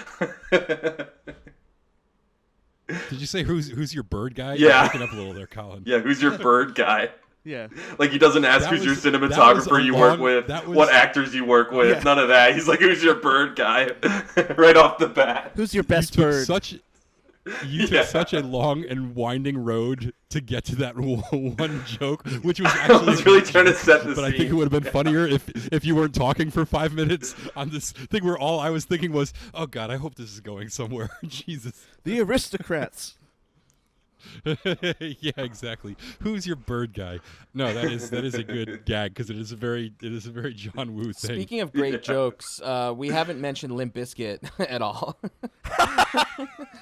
[SPEAKER 5] Did you say who's your bird guy?
[SPEAKER 4] Yeah.
[SPEAKER 5] You're picking up a little there, Colin.
[SPEAKER 4] Yeah, who's your bird guy?
[SPEAKER 3] Yeah.
[SPEAKER 4] Like he doesn't ask who's your cinematographer you work with, what actors you work with, none of that. He's like, "Who's your bird guy?" Right off the bat.
[SPEAKER 3] Who's your best bird?
[SPEAKER 5] You took such a long and winding road to get to that one joke, which was actually.
[SPEAKER 4] I was really trying to set the
[SPEAKER 5] But
[SPEAKER 4] scene.
[SPEAKER 5] I think it would have been funnier if you weren't talking for 5 minutes on this thing where all I was thinking was, "Oh God, I hope this is going somewhere." Jesus.
[SPEAKER 3] The aristocrats.
[SPEAKER 5] Yeah, exactly. Who's your bird guy? No, that is a good gag because it is a very John Woo thing.
[SPEAKER 6] Speaking of great jokes, we haven't mentioned Limp Bizkit at all.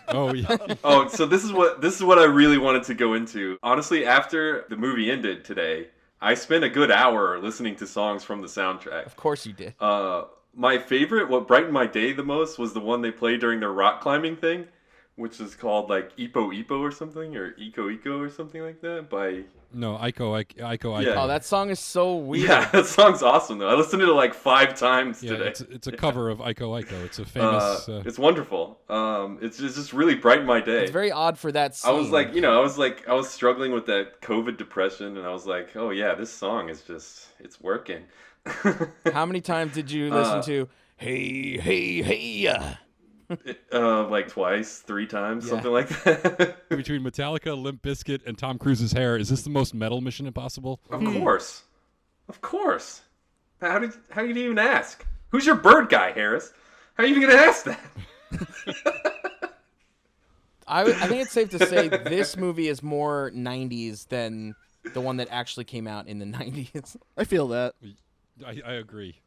[SPEAKER 5] Oh yeah.
[SPEAKER 4] Oh, so this is what I really wanted to go into. Honestly, after the movie ended today, I spent a good hour listening to songs from the soundtrack.
[SPEAKER 6] Of course you did.
[SPEAKER 4] My favorite, what brightened my day the most, was the one they played during their rock climbing thing, which is called like Ipo Ipo or something, or Iko Iko or something like that by...
[SPEAKER 5] No, Iko.
[SPEAKER 4] Yeah.
[SPEAKER 6] Oh, that song is so weird.
[SPEAKER 4] Yeah, that song's awesome though. I listened to it like 5 times today.
[SPEAKER 5] It's a cover of Iko Iko. It's a famous...
[SPEAKER 4] It's wonderful. It's just really brightened my day.
[SPEAKER 6] It's very odd for that scene.
[SPEAKER 4] I was like, I was struggling with that COVID depression, and I was like, oh yeah, this song is just, it's working.
[SPEAKER 6] How many times did you listen to "Hey, hey, hey"?
[SPEAKER 4] Like twice, 3 times, something like that.
[SPEAKER 5] Between Metallica, Limp Bizkit, and Tom Cruise's hair, is this the most metal Mission Impossible?
[SPEAKER 4] Of course. Of course. How did you even ask? Who's your bird guy, Harris? How are you even going to ask that?
[SPEAKER 6] I think it's safe to say this movie is more 90s than the one that actually came out in the 90s.
[SPEAKER 3] I feel that.
[SPEAKER 5] I agree.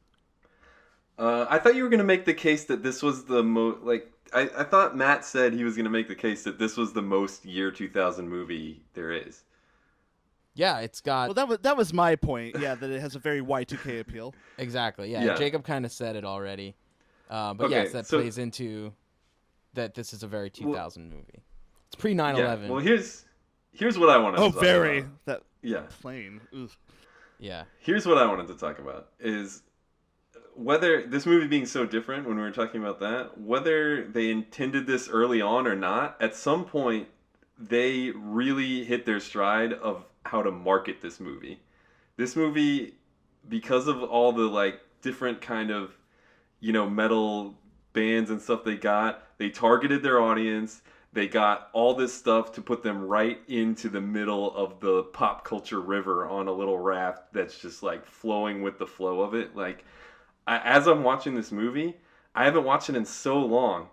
[SPEAKER 4] I thought you were going to make the case that this was the most, like, I thought Matt said he was going to make the case that this was the most year 2000 movie there is.
[SPEAKER 6] Yeah, it's got...
[SPEAKER 3] Well, that was my point, yeah, that it has a very Y2K appeal.
[SPEAKER 6] Exactly, yeah.
[SPEAKER 4] Yeah.
[SPEAKER 6] Jacob kind of said it already. But
[SPEAKER 4] Okay,
[SPEAKER 6] yes, that
[SPEAKER 4] so-
[SPEAKER 6] plays into that this is a very 2000 movie. It's pre 9/11.
[SPEAKER 4] Yeah, well, here's what I wanted to
[SPEAKER 3] Oh,
[SPEAKER 4] talk
[SPEAKER 3] very.
[SPEAKER 4] about.
[SPEAKER 3] That
[SPEAKER 4] Yeah.
[SPEAKER 3] plane. Ugh.
[SPEAKER 6] Yeah.
[SPEAKER 4] Here's what I wanted to talk about is whether this movie being so different when we were talking about that, whether they intended this early on or not, at some point they really hit their stride of how to market this movie. This movie, because of all the like different kind of, metal bands and stuff they targeted their audience. They got all this stuff to put them right into the middle of the pop culture river on a little raft that's just like flowing with the flow of it. Like, as I'm watching this movie, I haven't watched it in so long,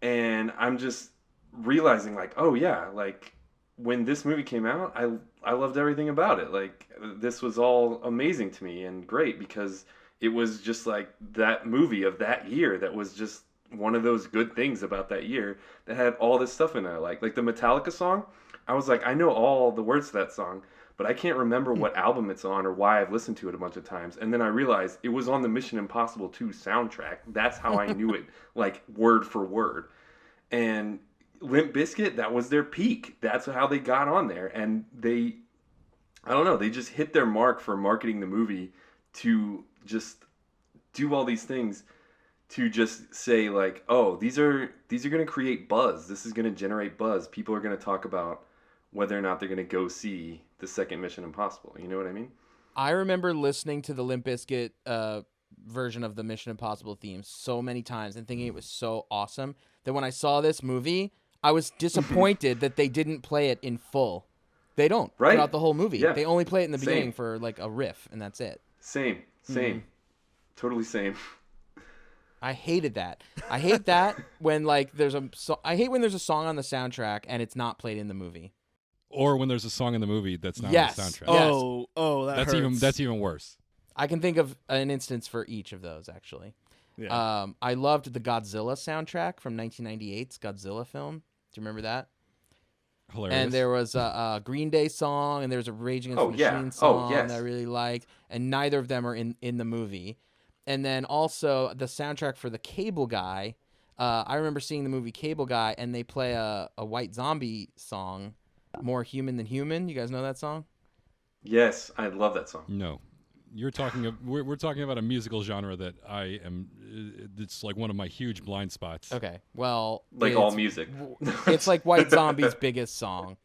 [SPEAKER 4] and I'm just realizing like, oh yeah, like when this movie came out, I loved everything about it. Like, this was all amazing to me and great because it was just like that movie of that year that was just one of those good things about that year that had all this stuff in there. Like the Metallica song, I was like, I know all the words to that song, but I can't remember what album it's on or why I've listened to it a bunch of times. And then I realized it was on the Mission Impossible 2 soundtrack. That's how I knew it, like word for word. And Limp Bizkit, that was their peak. That's how they got on there. And they just hit their mark for marketing the movie to just do all these things to just say like, oh, these are going to create buzz. This is going to generate buzz. People are going to talk about whether or not they're going to go see the second Mission Impossible. You know what I mean?
[SPEAKER 6] I remember listening to the Limp Bizkit version of the Mission Impossible theme so many times and thinking it was so awesome that when I saw this movie, I was disappointed that they didn't play it in full. They don't throughout the whole movie.
[SPEAKER 4] Yeah.
[SPEAKER 6] They only play it in the beginning
[SPEAKER 4] Same.
[SPEAKER 6] for like a riff, and that's it.
[SPEAKER 4] Same. Totally same.
[SPEAKER 6] I hated that. I hate that when like I hate when there's a song on the soundtrack and it's not played in the movie.
[SPEAKER 5] Or when there's a song in the movie that's not
[SPEAKER 6] Yes.
[SPEAKER 5] on the soundtrack.
[SPEAKER 6] Oh.
[SPEAKER 3] That
[SPEAKER 5] that's
[SPEAKER 3] hurts.
[SPEAKER 5] that's even worse.
[SPEAKER 6] I can think of an instance for each of those actually.
[SPEAKER 3] Yeah.
[SPEAKER 6] I loved the Godzilla soundtrack from 1998's Godzilla film. Do you remember that?
[SPEAKER 5] Hilarious.
[SPEAKER 6] And there was a Green Day song, and there was a Rage Against the Machine song that I really liked, and neither of them are in the movie. And then also the soundtrack for the Cable Guy. I remember seeing the movie Cable Guy, and they play a White Zombie song, More Human Than Human. You guys know that song?
[SPEAKER 4] Yes, I love that song.
[SPEAKER 5] No. We're talking about a musical genre that I am. It's like one of my huge blind spots.
[SPEAKER 6] Okay, well,
[SPEAKER 4] Like all music.
[SPEAKER 6] It's like White Zombie's biggest song,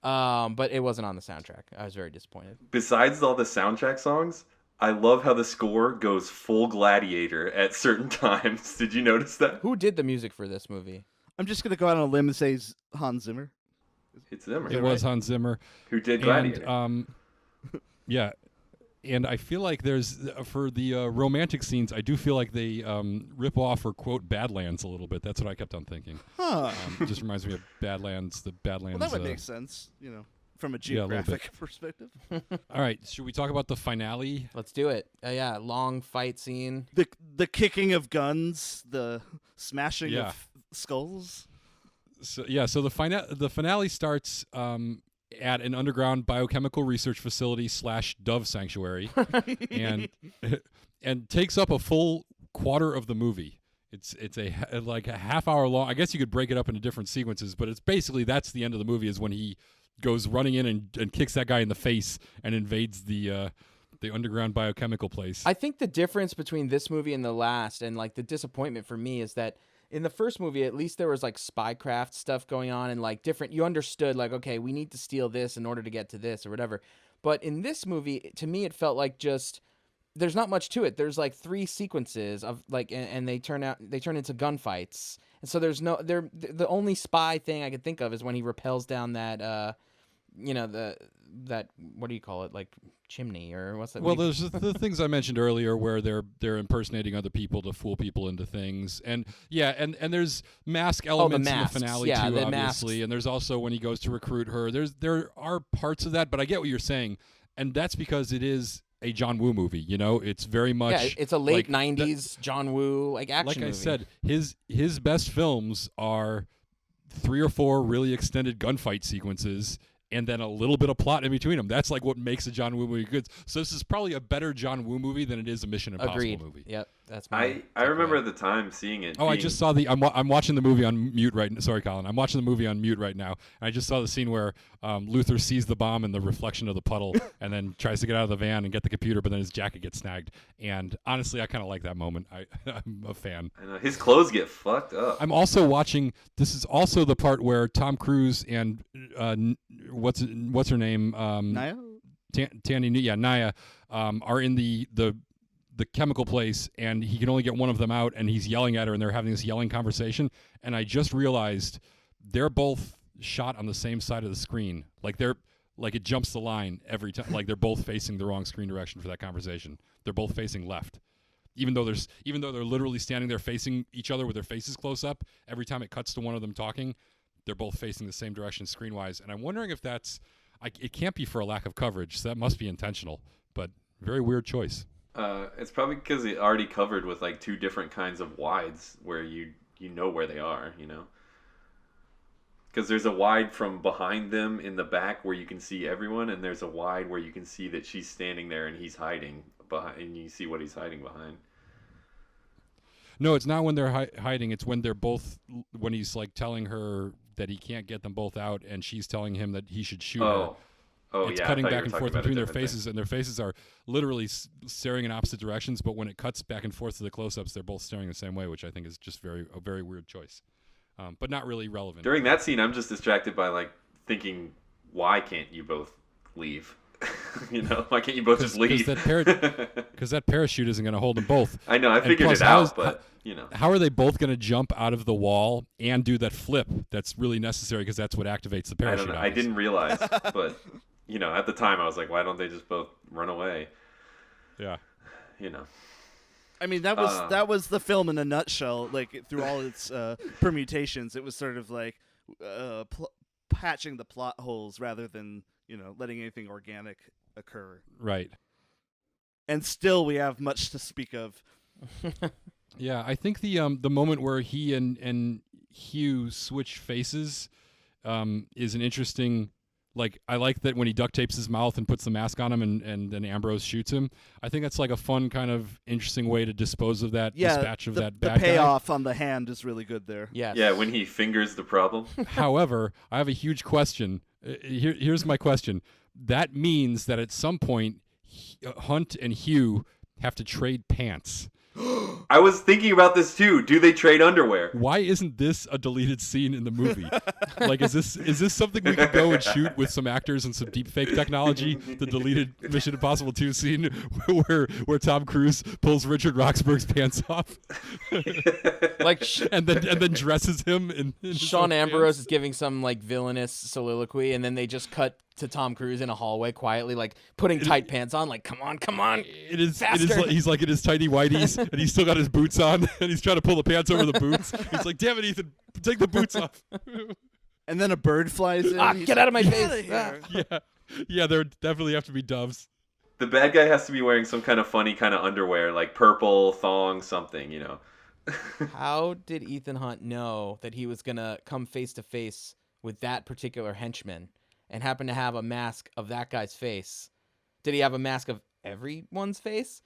[SPEAKER 6] but it wasn't on the soundtrack. I was very disappointed.
[SPEAKER 4] Besides all the soundtrack songs, I love how the score goes full Gladiator at certain times. Did you notice that?
[SPEAKER 6] Who did the music for this movie?
[SPEAKER 3] I'm just gonna go out on a limb and say Hans Zimmer.
[SPEAKER 4] It's Zimmer.
[SPEAKER 5] It was Hans Zimmer.
[SPEAKER 4] Who did Gladiator.
[SPEAKER 5] And, yeah. And I feel like there's, for the romantic scenes, I do feel like they rip off or quote Badlands a little bit. That's what I kept on thinking.
[SPEAKER 3] Huh.
[SPEAKER 5] It just reminds me of Badlands, the Badlands.
[SPEAKER 3] Well, that would make sense, from a
[SPEAKER 5] Yeah, a little
[SPEAKER 3] geographic perspective.
[SPEAKER 5] All right, should we talk about the finale?
[SPEAKER 6] Let's do it. Yeah, long fight scene.
[SPEAKER 3] The kicking of guns, the smashing
[SPEAKER 5] Yeah.
[SPEAKER 3] of skulls.
[SPEAKER 5] So the finale starts at an underground biochemical research facility / dove sanctuary, and takes up a full quarter of the movie. It's like a half hour long. I guess you could break it up into different sequences, but it's basically that's the end of the movie is when he goes running in and kicks that guy in the face and invades the underground biochemical place.
[SPEAKER 6] I think the difference between this movie and the last, and like the disappointment for me, is that in the first movie, at least there was like spycraft stuff going on and like different, you understood like, okay, we need to steal this in order to get to this or whatever. But in this movie, to me, it felt like just there's not much to it. There's like 3 sequences of like, and they turn into gunfights. And so there's no, the only spy thing I could think of is when he rappels down that, that, what do you call it? Like chimney or what's that?
[SPEAKER 5] Well, there's the things I mentioned earlier where they're impersonating other people to fool people into things, and and there's mask elements in the finale too, obviously,
[SPEAKER 6] masks.
[SPEAKER 5] and there's also when he goes to recruit her. There are parts of that, but I get what you're saying, and that's because it is a John Woo movie. You know, it's very much
[SPEAKER 6] it's a late
[SPEAKER 5] like,
[SPEAKER 6] 90s John Woo like action movie.
[SPEAKER 5] Like I said, his best films are 3 or 4 really extended gunfight sequences, and then a little bit of plot in between them. That's like what makes a John Woo movie good. So this is probably a better John Woo movie than it is a Mission Impossible
[SPEAKER 6] Agreed.
[SPEAKER 5] movie.
[SPEAKER 6] Yep, that's my
[SPEAKER 4] I remember at the time seeing it.
[SPEAKER 5] Oh, I just saw I'm watching the movie on mute right now. Sorry, Colin. I'm watching the movie on mute right now. And I just saw the scene where Luther sees the bomb in the reflection of the puddle and then tries to get out of the van and get the computer, but then his jacket gets snagged. And honestly, I kind of like that moment. I'm a fan.
[SPEAKER 4] I know. His clothes get fucked up.
[SPEAKER 5] I'm also watching. This is also the part where Tom Cruise and what's her name?
[SPEAKER 3] Nyah?
[SPEAKER 5] Nyah, are in the chemical place, and he can only get one of them out, and he's yelling at her, and they're having this yelling conversation. And I just realized they're both shot on the same side of the screen. Like it jumps the line every time. Like they're both facing the wrong screen direction for that conversation. They're both facing left. Even though they're literally standing there facing each other with their faces close up, every time it cuts to one of them talking, they're both facing the same direction screen-wise. And I'm wondering if it can't be for a lack of coverage, so that must be intentional. But very weird choice.
[SPEAKER 4] It's probably because it already covered with like 2 different kinds of wides where you know where they are, you know. Because there's a wide from behind them in the back where you can see everyone, and there's a wide where you can see that she's standing there and he's hiding behind, and you see what he's hiding behind.
[SPEAKER 5] No, it's not when they're hiding. It's when they're both, when he's like telling her that he can't get them both out, and she's telling him that he should shoot her.
[SPEAKER 4] Oh,
[SPEAKER 5] It's
[SPEAKER 4] yeah,
[SPEAKER 5] cutting
[SPEAKER 4] I thought you
[SPEAKER 5] back
[SPEAKER 4] were
[SPEAKER 5] and
[SPEAKER 4] talking
[SPEAKER 5] forth
[SPEAKER 4] about a
[SPEAKER 5] between their
[SPEAKER 4] different
[SPEAKER 5] faces, and their faces are literally staring in opposite directions. But when it cuts back and forth to the close-ups, they're both staring the same way, which I think is just a very weird choice, but not really relevant.
[SPEAKER 4] During that scene, I'm just distracted by like thinking, why can't you both leave? You know, why can't you both just leave?
[SPEAKER 5] Because that parachute isn't going to hold them both.
[SPEAKER 4] I know, I figured
[SPEAKER 5] plus,
[SPEAKER 4] it out, but you know,
[SPEAKER 5] how are they both going to jump out of the wall and do that flip? That's really necessary because that's what activates the parachute.
[SPEAKER 4] I don't know. I didn't realize, but you know, at the time I was like, why don't they just both run away?
[SPEAKER 5] Yeah.
[SPEAKER 4] You know.
[SPEAKER 3] I mean, that was the film in a nutshell. Like through all its permutations, it was sort of like patching the plot holes rather than letting anything organic occur.
[SPEAKER 5] Right.
[SPEAKER 3] And still, we have much to speak of.
[SPEAKER 5] Yeah, I think the moment where he and Hugh switch faces is an interesting. Like, I like that when he duct tapes his mouth and puts the mask on him and then Ambrose shoots him. I think that's like a fun kind of interesting way to dispose of that dispatch of that bad guy.
[SPEAKER 3] The payoff on the hand is really good there.
[SPEAKER 6] Yes.
[SPEAKER 4] Yeah, when he fingers the problem.
[SPEAKER 5] However, I have a huge question. Here's my question. That means that at some point, Hunt and Hugh have to trade pants.
[SPEAKER 4] I was thinking about this too. Do they trade underwear?
[SPEAKER 5] Why isn't this a deleted scene in the movie? Like, is this something we could go and shoot with some actors and some deep fake technology? The deleted Mission Impossible 2 scene where Tom Cruise pulls Richard Roxburgh's pants off,
[SPEAKER 6] Like
[SPEAKER 5] and then dresses him in his
[SPEAKER 6] Sean
[SPEAKER 5] own
[SPEAKER 6] Ambrose
[SPEAKER 5] pants.
[SPEAKER 6] is giving some like villainous soliloquy, and then they just cut to Tom Cruise in a hallway quietly, like putting tight pants on, like come on.
[SPEAKER 5] It is
[SPEAKER 6] Faster.
[SPEAKER 5] like, he's like in his tiny whiteies, and he's still got his boots on, and he's trying to pull the pants over the boots. He's like, "Damn it, Ethan, take the boots off."
[SPEAKER 3] And then a bird flies in.
[SPEAKER 6] Get out of my face!
[SPEAKER 3] Outta here.
[SPEAKER 5] Yeah, there definitely have to be doves.
[SPEAKER 4] The bad guy has to be wearing some kind of funny kind of underwear, like purple thong something, you know.
[SPEAKER 6] How did Ethan Hunt know that he was gonna come face to face with that particular henchman, and happen to have a mask of that guy's face? Did he have a mask of everyone's face?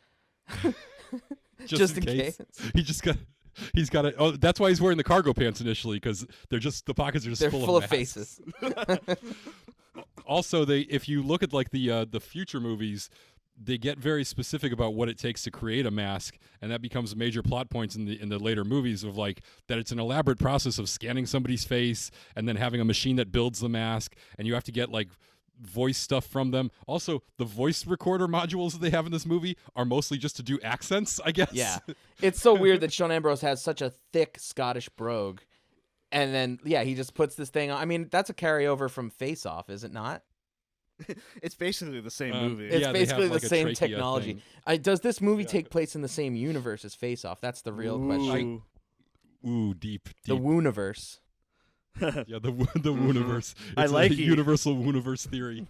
[SPEAKER 6] Just in case.
[SPEAKER 5] He's got it. Oh, that's why he's wearing the cargo pants initially, because the pockets are just
[SPEAKER 6] They're full of
[SPEAKER 5] masks.
[SPEAKER 6] faces.
[SPEAKER 5] Also, if you look at like the future movies, they get very specific about what it takes to create a mask, and that becomes major plot points in the later movies of like that it's an elaborate process of scanning somebody's face and then having a machine that builds the mask, and you have to get like voice stuff from them. Also, the voice recorder modules that they have in this movie are mostly just to do accents, I guess.
[SPEAKER 6] Yeah. It's so weird that Sean Ambrose has such a thick Scottish brogue. And then, yeah, he just puts this thing on. I mean, that's a carryover from Face Off, is it not?
[SPEAKER 3] It's basically the same movie.
[SPEAKER 6] It's
[SPEAKER 5] Yeah, they
[SPEAKER 6] basically
[SPEAKER 5] have, like,
[SPEAKER 6] the
[SPEAKER 5] a
[SPEAKER 6] same
[SPEAKER 5] trachea
[SPEAKER 6] technology.
[SPEAKER 5] thing.
[SPEAKER 6] Does this movie take place in the same universe as Face Off? That's the real question.
[SPEAKER 5] Ooh, deep.
[SPEAKER 6] The Wooniverse.
[SPEAKER 5] Yeah, the Wooniverse.
[SPEAKER 3] I
[SPEAKER 5] It's
[SPEAKER 3] like
[SPEAKER 5] a
[SPEAKER 3] it.
[SPEAKER 5] universal Wooniverse theory.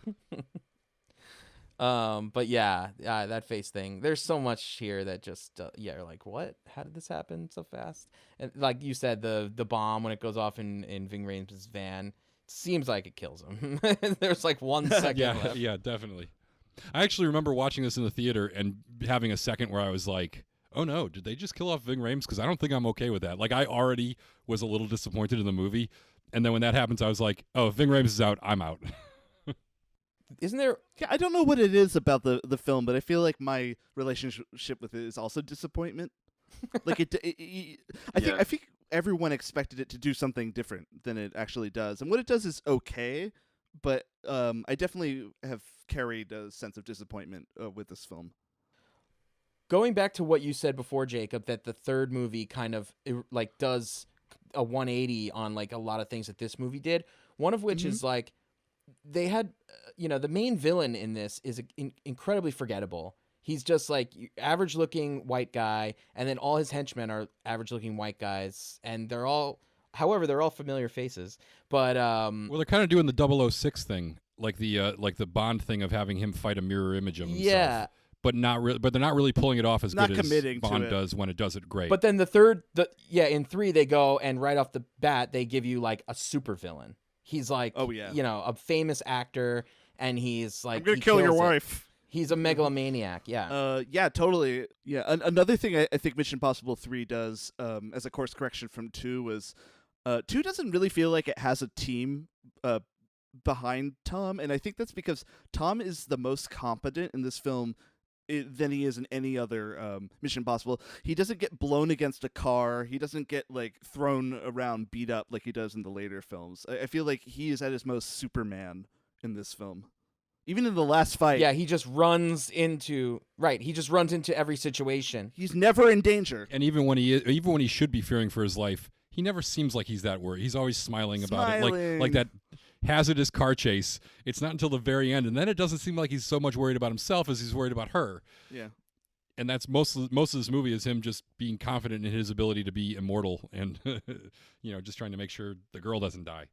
[SPEAKER 6] But yeah, that face thing. There's so much here that just you're like, what? How did this happen so fast? And like you said, the bomb when it goes off in Ving Rhames' van, seems like it kills him. There's like 1 second left.
[SPEAKER 5] Yeah, definitely. I actually remember watching this in the theater and having a second where I was like, oh no, did they just kill off Ving Rhames? Because I don't think I'm okay with that. Like, I already was a little disappointed in the movie. And then when that happens, I was like, oh, if Ving Rhames is out, I'm out.
[SPEAKER 6] Isn't there?
[SPEAKER 3] Yeah, I don't know what it is about the film, but I feel like my relationship with it is also disappointment. Like I think everyone expected it to do something different than it actually does, and what it does is okay. But I definitely have carried a sense of disappointment with this film.
[SPEAKER 6] Going back to what you said before, Jacob, that the third movie kind of like does a 180 on like a lot of things that this movie did. One of which is like they had, the main villain in this is incredibly forgettable. He's just like average looking white guy, and then all his henchmen are average looking white guys, and they're all familiar faces. But
[SPEAKER 5] well, they're kind of doing the 006 thing, like the Bond thing of having him fight a mirror image of himself.
[SPEAKER 6] Yeah.
[SPEAKER 5] But they're not really pulling it off as
[SPEAKER 3] Not
[SPEAKER 5] good as
[SPEAKER 3] committing to
[SPEAKER 5] Bond
[SPEAKER 3] it.
[SPEAKER 5] does when it does it great.
[SPEAKER 6] But then in 3 they go and right off the bat they give you like a super villain. He's like, a famous actor, and he's like,
[SPEAKER 3] I'm gonna kill your
[SPEAKER 6] kills it.
[SPEAKER 3] wife.
[SPEAKER 6] He's a megalomaniac. Yeah.
[SPEAKER 3] Yeah, totally. Yeah, another thing I think Mission Impossible 3 does, as a course correction from 2, was 2 doesn't really feel like it has a team behind Tom, and I think that's because Tom is the most competent in this film than he is in any other Mission Impossible. He doesn't get blown against a car. He doesn't get like thrown around, beat up like he does in the later films. I feel like he is at his most Superman in this film. Even in the last fight.
[SPEAKER 6] Yeah, he just runs into every situation.
[SPEAKER 3] He's never in danger.
[SPEAKER 5] And even when he should be fearing for his life, he never seems like he's that worried. He's always smiling about it, like that hazardous car chase. It's not until the very end, and then it doesn't seem like he's so much worried about himself as he's worried about her.
[SPEAKER 3] Yeah.
[SPEAKER 5] And that's most of this movie is him just being confident in his ability to be immortal and just trying to make sure the girl doesn't die.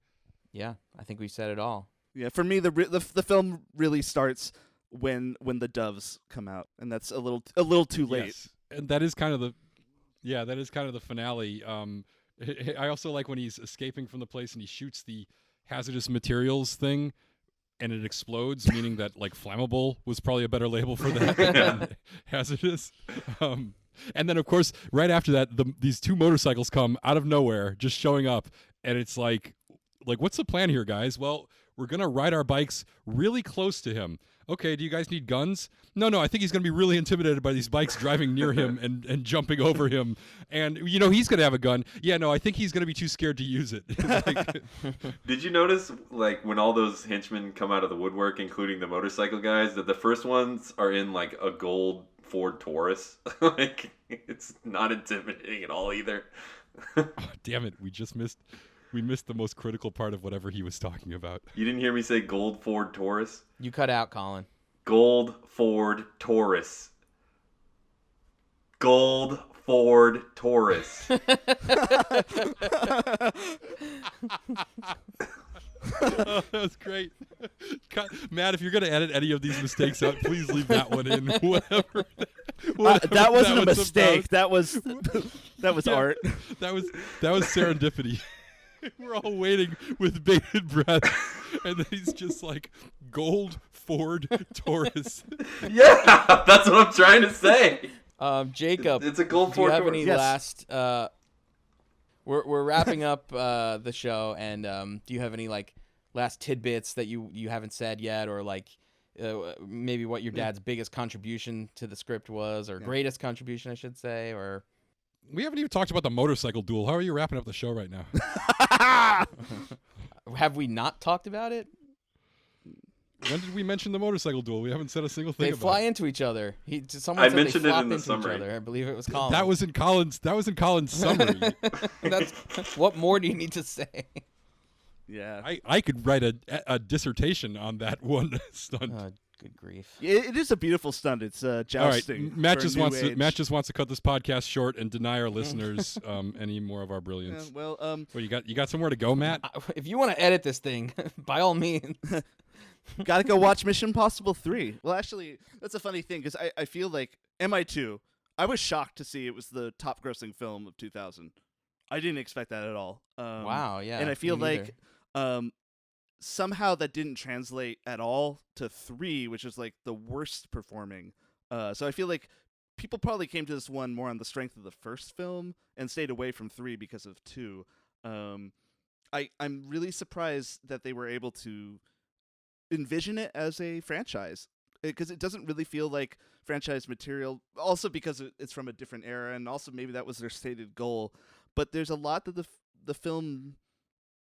[SPEAKER 6] Yeah, I think we said it all.
[SPEAKER 3] Yeah, for me, the film really starts when the doves come out, and that's a little too late.
[SPEAKER 5] Yes. And that is kind of the finale. I also like when he's escaping from the place and he shoots the hazardous materials thing, and it explodes, meaning that like flammable was probably a better label for that than hazardous. And then of course, right after that, these 2 motorcycles come out of nowhere, just showing up, and it's like what's the plan here, guys? Well, we're going to ride our bikes really close to him. Okay, do you guys need guns? No, I think he's going to be really intimidated by these bikes driving near him and jumping over him. And, he's going to have a gun. Yeah, no, I think he's going to be too scared to use it.
[SPEAKER 4] Did you notice, like, when all those henchmen come out of the woodwork, including the motorcycle guys, that the first ones are in, like, a gold Ford Taurus? Like, it's not intimidating at all either.
[SPEAKER 5] Oh, damn it, we missed the most critical part of whatever he was talking about.
[SPEAKER 4] You didn't hear me say gold Ford Taurus?
[SPEAKER 6] You cut out, Colin.
[SPEAKER 4] Gold Ford Taurus. Gold Ford Taurus.
[SPEAKER 5] Oh, that was great. Matt, if you're going to edit any of these mistakes out, please leave that one in. Whatever
[SPEAKER 3] that wasn't a mistake.
[SPEAKER 5] About.
[SPEAKER 3] That was art.
[SPEAKER 5] That was serendipity. We're all waiting with bated breath, and then he's just like, gold Ford Taurus.
[SPEAKER 4] Yeah, that's what I'm trying to say.
[SPEAKER 6] Jacob,
[SPEAKER 4] it's a gold
[SPEAKER 6] do you
[SPEAKER 4] Ford
[SPEAKER 6] have
[SPEAKER 4] Taurus.
[SPEAKER 6] any last... We're wrapping up the show, and do you have any like last tidbits that you haven't said yet, or like maybe what your dad's biggest contribution to the script was, or greatest contribution, I should say, or...
[SPEAKER 5] We haven't even talked about the motorcycle duel. How are you wrapping up the show right now?
[SPEAKER 6] Have we not talked about it?
[SPEAKER 5] When did we mention the motorcycle duel? We haven't said a single thing
[SPEAKER 6] They
[SPEAKER 5] about
[SPEAKER 6] fly
[SPEAKER 5] it.
[SPEAKER 6] into each other. Someone
[SPEAKER 4] I
[SPEAKER 6] said
[SPEAKER 4] mentioned
[SPEAKER 6] they
[SPEAKER 4] it
[SPEAKER 6] flop
[SPEAKER 4] in the
[SPEAKER 6] into
[SPEAKER 4] summary.
[SPEAKER 6] each other. I believe it was Colin.
[SPEAKER 5] That was in Colin's summary.
[SPEAKER 6] That's what more do you need to say?
[SPEAKER 3] Yeah.
[SPEAKER 5] I could write a dissertation on that one stunt.
[SPEAKER 6] Good grief.
[SPEAKER 3] It is a beautiful stunt. It's
[SPEAKER 5] All right,
[SPEAKER 3] jousting.
[SPEAKER 5] Matt
[SPEAKER 3] for
[SPEAKER 5] just
[SPEAKER 3] new
[SPEAKER 5] wants
[SPEAKER 3] age.
[SPEAKER 5] to cut this podcast short and deny our listeners any more of our brilliance.
[SPEAKER 3] Well,
[SPEAKER 5] Well, you got somewhere to go, Matt?
[SPEAKER 6] If you want to edit this thing, by all means.
[SPEAKER 3] gotta go watch Mission Impossible 3. Well, actually, that's a funny thing because I feel like MI2. I was shocked to see it was the top grossing film of 2000. I didn't expect that at all.
[SPEAKER 6] Wow, yeah.
[SPEAKER 3] And I feel
[SPEAKER 6] me
[SPEAKER 3] like somehow that didn't translate at all to 3, which is like the worst performing. So I feel like people probably came to this one more on the strength of the first film and stayed away from 3 because of 2. I'm really surprised that they were able to envision it as a franchise because it doesn't really feel like franchise material. Also because it's from a different era, and also maybe that was their stated goal. But there's a lot that the film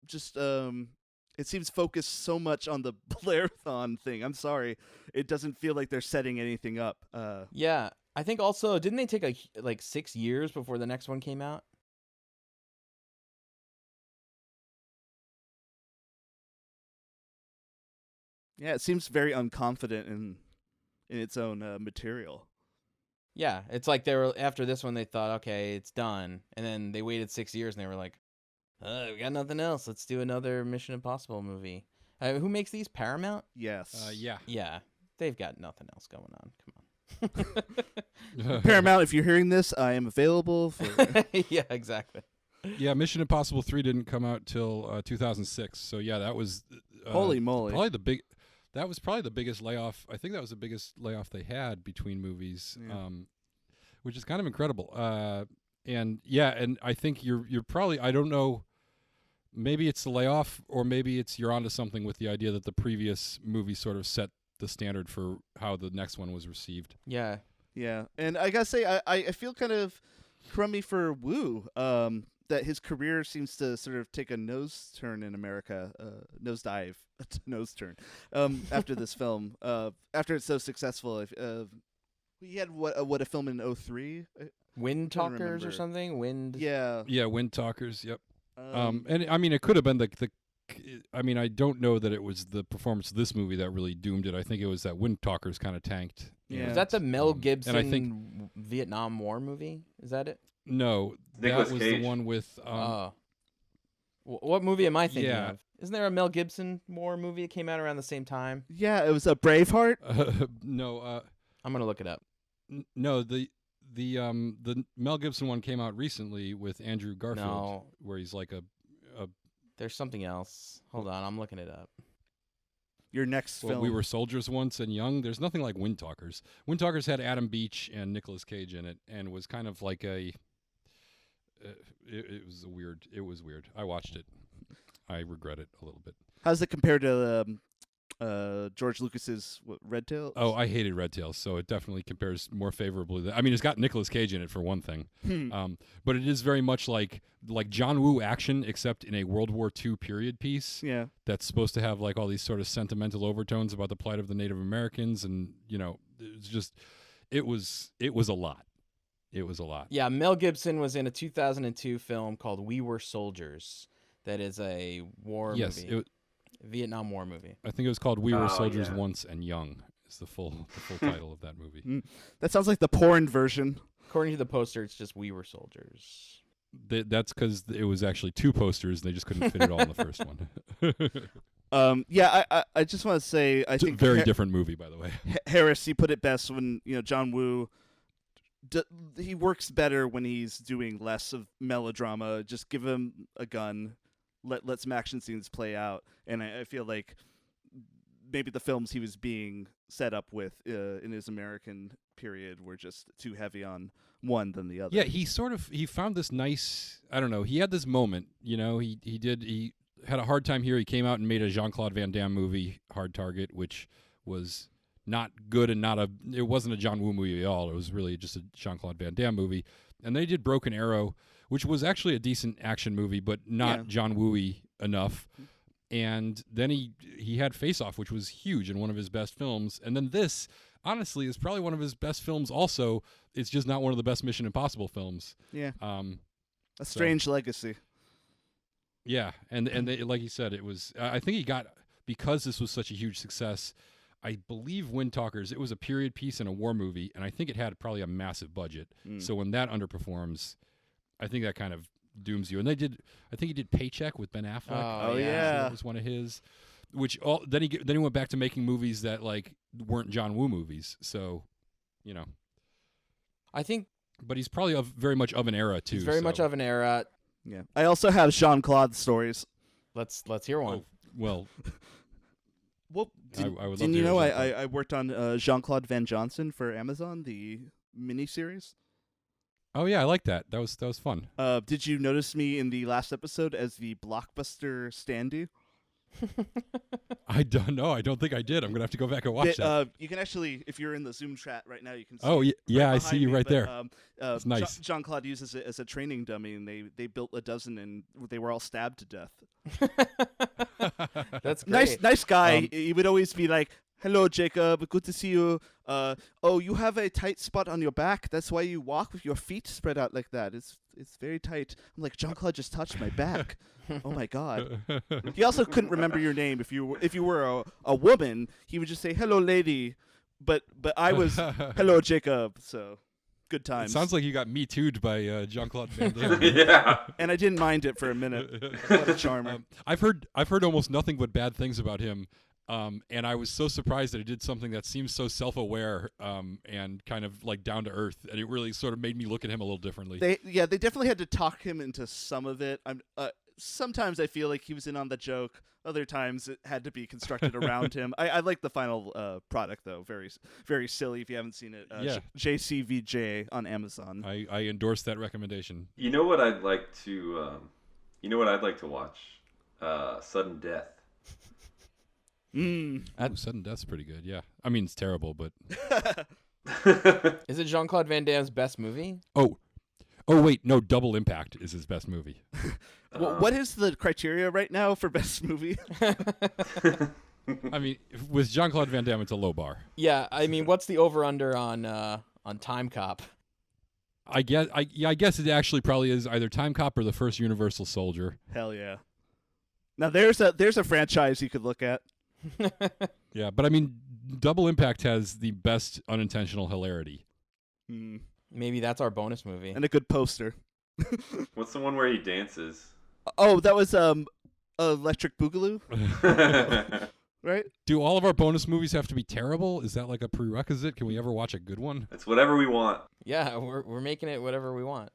[SPEAKER 3] just it seems focused so much on the Bellerophon thing. I'm sorry, it doesn't feel like they're setting anything up.
[SPEAKER 6] Yeah, I think also didn't they take like 6 years before the next one came out?
[SPEAKER 3] Yeah, it seems very unconfident in its own material.
[SPEAKER 6] Yeah, it's like they were after this one they thought, okay, it's done, and then they waited 6 years and they were like, we got nothing else. Let's do another Mission Impossible movie. Who makes these? Paramount?
[SPEAKER 3] Yes.
[SPEAKER 5] Yeah.
[SPEAKER 6] Yeah, they've got nothing else going on. Come on.
[SPEAKER 3] Paramount, if you're hearing this, I am available for.
[SPEAKER 6] Yeah, exactly.
[SPEAKER 5] Yeah, Mission Impossible 3 didn't come out till 2006. So yeah, that was
[SPEAKER 3] Holy moly!
[SPEAKER 5] That was probably the biggest layoff. I think that was the biggest layoff they had between movies, which is kind of incredible. And I think you're probably, I don't know, maybe it's the layoff or maybe it's you're onto something with the idea that the previous movie sort of set the standard for how the next one was received.
[SPEAKER 6] Yeah.
[SPEAKER 3] Yeah, and I gotta say, I feel kind of crummy for Wu. That his career seems to sort of take a nose turn in America, nosedive, nose turn, after this film. After it's so successful, he had what a film in 2003.
[SPEAKER 6] Wind Talkers or something?
[SPEAKER 3] Yeah.
[SPEAKER 5] Yeah, Wind Talkers. Yep. And I mean, it could have been I mean, I don't know that it was the performance of this movie that really doomed it. I think it was that Wind Talkers kind of tanked.
[SPEAKER 3] Yeah.
[SPEAKER 6] Was that the Mel Gibson
[SPEAKER 5] and I think,
[SPEAKER 6] Vietnam War movie? Is that it?
[SPEAKER 5] No,
[SPEAKER 4] Nicolas
[SPEAKER 5] that was
[SPEAKER 4] Cage.
[SPEAKER 5] the one with.
[SPEAKER 6] What movie am I thinking
[SPEAKER 5] yeah.
[SPEAKER 6] of? Isn't there a Mel Gibson War movie that came out around the same time?
[SPEAKER 3] Yeah, it was a Braveheart.
[SPEAKER 5] No.
[SPEAKER 6] I'm gonna look it up.
[SPEAKER 5] No, the Mel Gibson one came out recently with Andrew Garfield,
[SPEAKER 6] No.
[SPEAKER 5] where he's like a.
[SPEAKER 6] There's something else. Hold on, I'm looking it up.
[SPEAKER 3] Your next
[SPEAKER 5] Well,
[SPEAKER 3] film.
[SPEAKER 5] we were soldiers once and young. There's nothing like Wind Talkers. Wind Talkers had Adam Beach and Nicolas Cage in it, and was kind of like a. It was weird. It was weird. I watched it. I regret it a little bit.
[SPEAKER 3] How's it compared to George Lucas's Red Tail?
[SPEAKER 5] Oh, I hated Red Tails, so it definitely compares more favorably. I mean, it's got Nicolas Cage in it for one thing, but it is very much like John Woo action, except in a World War II period piece.
[SPEAKER 3] Yeah.
[SPEAKER 5] That's supposed to have like all these sort of sentimental overtones about the plight of the Native Americans, and it's just it was a lot. It was a lot.
[SPEAKER 6] Yeah, Mel Gibson was in a 2002 film called We Were Soldiers. That is a war movie. Vietnam War movie.
[SPEAKER 5] I think it was called We Were Soldiers
[SPEAKER 4] yeah.
[SPEAKER 5] Once and Young. Is the full title of that movie.
[SPEAKER 3] That sounds like the porn version.
[SPEAKER 6] According to the poster, it's just We Were Soldiers.
[SPEAKER 5] That's because it was actually two posters, and they just couldn't fit it all in the first one.
[SPEAKER 3] Yeah, I just want to say I
[SPEAKER 5] It's a
[SPEAKER 3] think
[SPEAKER 5] very different movie, by the way.
[SPEAKER 3] Harris, he put it best when John Woo. He works better when he's doing less of melodrama. Just give him a gun, let some action scenes play out, and I feel like maybe the films he was being set up with in his American period were just too heavy on one than the other.
[SPEAKER 5] Yeah, he found this nice. I don't know. He had this moment. He had a hard time here. He came out and made a Jean-Claude Van Damme movie, Hard Target, which was not good and it wasn't a John Woo movie at all. It was really just a Jean-Claude Van Damme movie. And they did Broken Arrow, which was actually a decent action movie, but not John Woo-y enough. And then he had Face Off, which was huge and one of his best films. And then this, honestly, is probably one of his best films also. It's just not one of the best Mission Impossible films.
[SPEAKER 3] Yeah. A strange legacy.
[SPEAKER 5] Yeah, and like you said, it was. I think he got, because this was such a huge success. I believe Wind Talkers, it was a period piece and a war movie, and I think it had probably a massive budget. So when that underperforms, I think that kind of dooms you. And I think he did Paycheck with Ben Affleck.
[SPEAKER 6] Oh, yeah.
[SPEAKER 5] That was one of his. Then he went back to making movies that like weren't John Woo movies. So, you know.
[SPEAKER 6] I think.
[SPEAKER 5] But he's probably very much of an era too.
[SPEAKER 6] He's very much of an era.
[SPEAKER 3] Yeah. I also have Jean-Claude stories.
[SPEAKER 6] Let's hear one.
[SPEAKER 5] Oh, well.
[SPEAKER 3] Well,
[SPEAKER 5] I would love
[SPEAKER 3] didn't
[SPEAKER 5] to
[SPEAKER 3] you
[SPEAKER 5] hear
[SPEAKER 3] know
[SPEAKER 5] Jean-Claude.
[SPEAKER 3] I worked on Jean-Claude Van Johnson for Amazon, the miniseries?
[SPEAKER 5] Oh yeah, I like that. That was fun.
[SPEAKER 3] Did you notice me in the last episode as the blockbuster standee?
[SPEAKER 5] I don't know. I don't think I did. I'm gonna have to go back and watch that.
[SPEAKER 3] You can actually, if you're in the Zoom chat right now, you can see.
[SPEAKER 5] Oh yeah, I see
[SPEAKER 3] behind
[SPEAKER 5] you
[SPEAKER 3] me,
[SPEAKER 5] right
[SPEAKER 3] but,
[SPEAKER 5] there. It's nice.
[SPEAKER 3] Jean-Claude uses it as a training dummy, and they built a dozen, and they were all stabbed to death.
[SPEAKER 6] That's great.
[SPEAKER 3] Nice guy. He would always be like, "Hello, Jacob. Good to see you. You have a tight spot on your back. That's why you walk with your feet spread out like that. It's very tight." I'm like, Jean-Claude just touched my back. Oh my God. He also couldn't remember your name. If you were a woman, he would just say, "Hello, lady." But I was, "Hello, Jacob." So good times.
[SPEAKER 5] It sounds like you got Me Too'd by Jean-Claude Van Damme.
[SPEAKER 4] Yeah.
[SPEAKER 3] And I didn't mind it for a minute. What a charmer.
[SPEAKER 5] I've heard almost nothing but bad things about him. And I was so surprised that he did something that seems so self-aware and kind of like down to earth, and it really sort of made me look at him a little differently.
[SPEAKER 3] They definitely had to talk him into some of it. Sometimes I feel like he was in on the joke. Other times it had to be constructed around him. I like the final product though. Very, very silly. If you haven't seen it, JCVJ on Amazon.
[SPEAKER 5] I endorse that recommendation.
[SPEAKER 4] You know what I'd like to watch? Sudden Death.
[SPEAKER 5] Sudden Death's pretty good. Yeah, I mean it's terrible, but
[SPEAKER 6] Is it Jean-Claude Van Damme's best movie?
[SPEAKER 5] Oh wait, no, Double Impact is his best movie.
[SPEAKER 3] What is the criteria right now for best movie?
[SPEAKER 5] I mean, with Jean-Claude Van Damme, it's a low bar.
[SPEAKER 6] Yeah, I mean, what's the over/under on Time Cop?
[SPEAKER 5] I guess it actually probably is either Time Cop or the first Universal Soldier.
[SPEAKER 3] Hell yeah! Now there's a franchise you could look at.
[SPEAKER 5] Yeah, but I mean, Double Impact has the best unintentional hilarity.
[SPEAKER 6] Maybe that's our bonus movie.
[SPEAKER 3] And a good poster.
[SPEAKER 4] What's the one where he dances?
[SPEAKER 3] Oh, that was Electric Boogaloo, right?
[SPEAKER 5] Do all of our bonus movies have to be terrible? Is that like a prerequisite? Can we ever watch a good one?
[SPEAKER 4] It's whatever we want.
[SPEAKER 6] Yeah, we're making it whatever we want.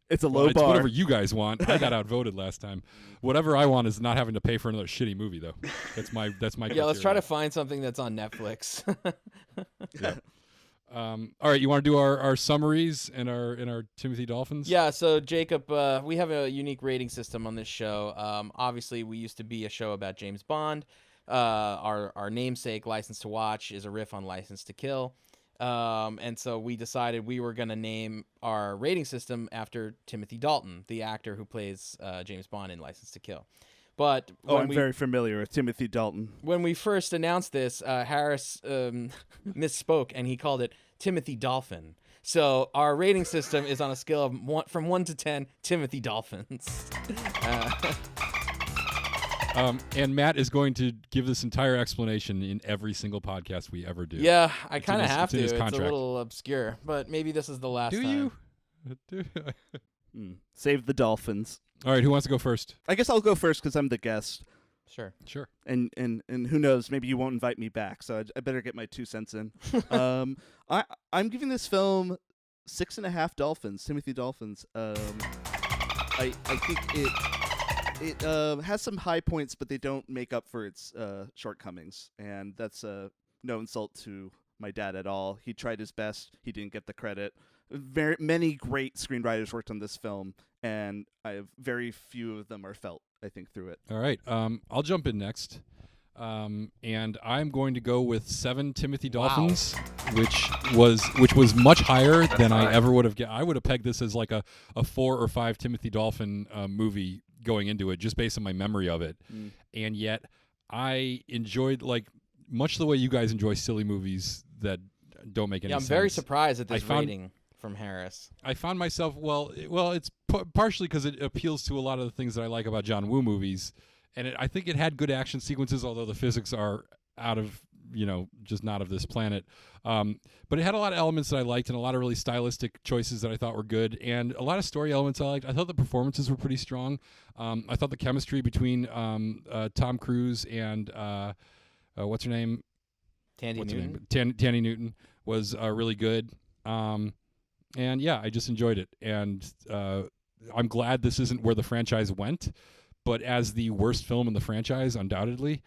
[SPEAKER 3] It's a low
[SPEAKER 5] It's
[SPEAKER 3] bar.
[SPEAKER 5] whatever you guys want. I got outvoted last time. Whatever I want is not having to pay for another shitty movie, though. That's my.
[SPEAKER 6] Yeah, let's try to find something that's on Netflix.
[SPEAKER 5] Yeah. All right, you want to do our summaries and our Timothy Dolphins?
[SPEAKER 6] Yeah, so Jacob, we have a unique rating system on this show. Obviously, we used to be a show about James Bond. Our namesake, License to Watch, is a riff on License to Kill. And so we decided we were going to name our rating system after Timothy Dalton, the actor who plays James Bond in License to Kill. But
[SPEAKER 3] I'm very familiar with Timothy Dalton.
[SPEAKER 6] When we first announced this, Harris misspoke, and he called it Timothy Dolphin. So our rating system is on a scale of from 1 to 10, Timothy Dolphins.
[SPEAKER 5] And Matt is going to give this entire explanation in every single podcast we ever do.
[SPEAKER 6] Yeah, I kind of have to.
[SPEAKER 5] It's
[SPEAKER 6] It's a little obscure, but maybe this is the last time.
[SPEAKER 5] Do you?
[SPEAKER 3] Save the Dolphins.
[SPEAKER 5] All right, who wants to go first?
[SPEAKER 3] I guess I'll go first because I'm the guest.
[SPEAKER 6] Sure.
[SPEAKER 3] And who knows? Maybe you won't invite me back, so I better get my 2 cents in. I'm giving this film 6.5 Dolphins. Timothy Dolphins. I think it has some high points, but they don't make up for its shortcomings, and that's no insult to my dad at all. He tried his best. He didn't get the credit. Many great screenwriters worked on this film, and very few of them are felt, I think, through it.
[SPEAKER 5] All right, I'll jump in next, and I'm going to go with 7 Timothy Dolphins, which was much higher than I ever would have. I would have pegged this as like a 4 or 5 Timothy Dolphin movie going into it, just based on my memory of it. And yet I enjoyed, like, much the way you guys enjoy silly movies that don't make any sense.
[SPEAKER 6] I'm very surprised at this
[SPEAKER 5] I found-
[SPEAKER 6] rating from Harris.
[SPEAKER 5] I found myself, it's partially because it appeals to a lot of the things that I like about John Woo movies, and I think it had good action sequences, although the physics are out of, just not of this planet. But it had a lot of elements that I liked, and a lot of really stylistic choices that I thought were good, and a lot of story elements I liked. I thought the performances were pretty strong. I thought the chemistry between Tom Cruise and what's her name? Thandie Newton was really good. And yeah, I just enjoyed it. And I'm glad this isn't where the franchise went, but as the worst film in the franchise, undoubtedly,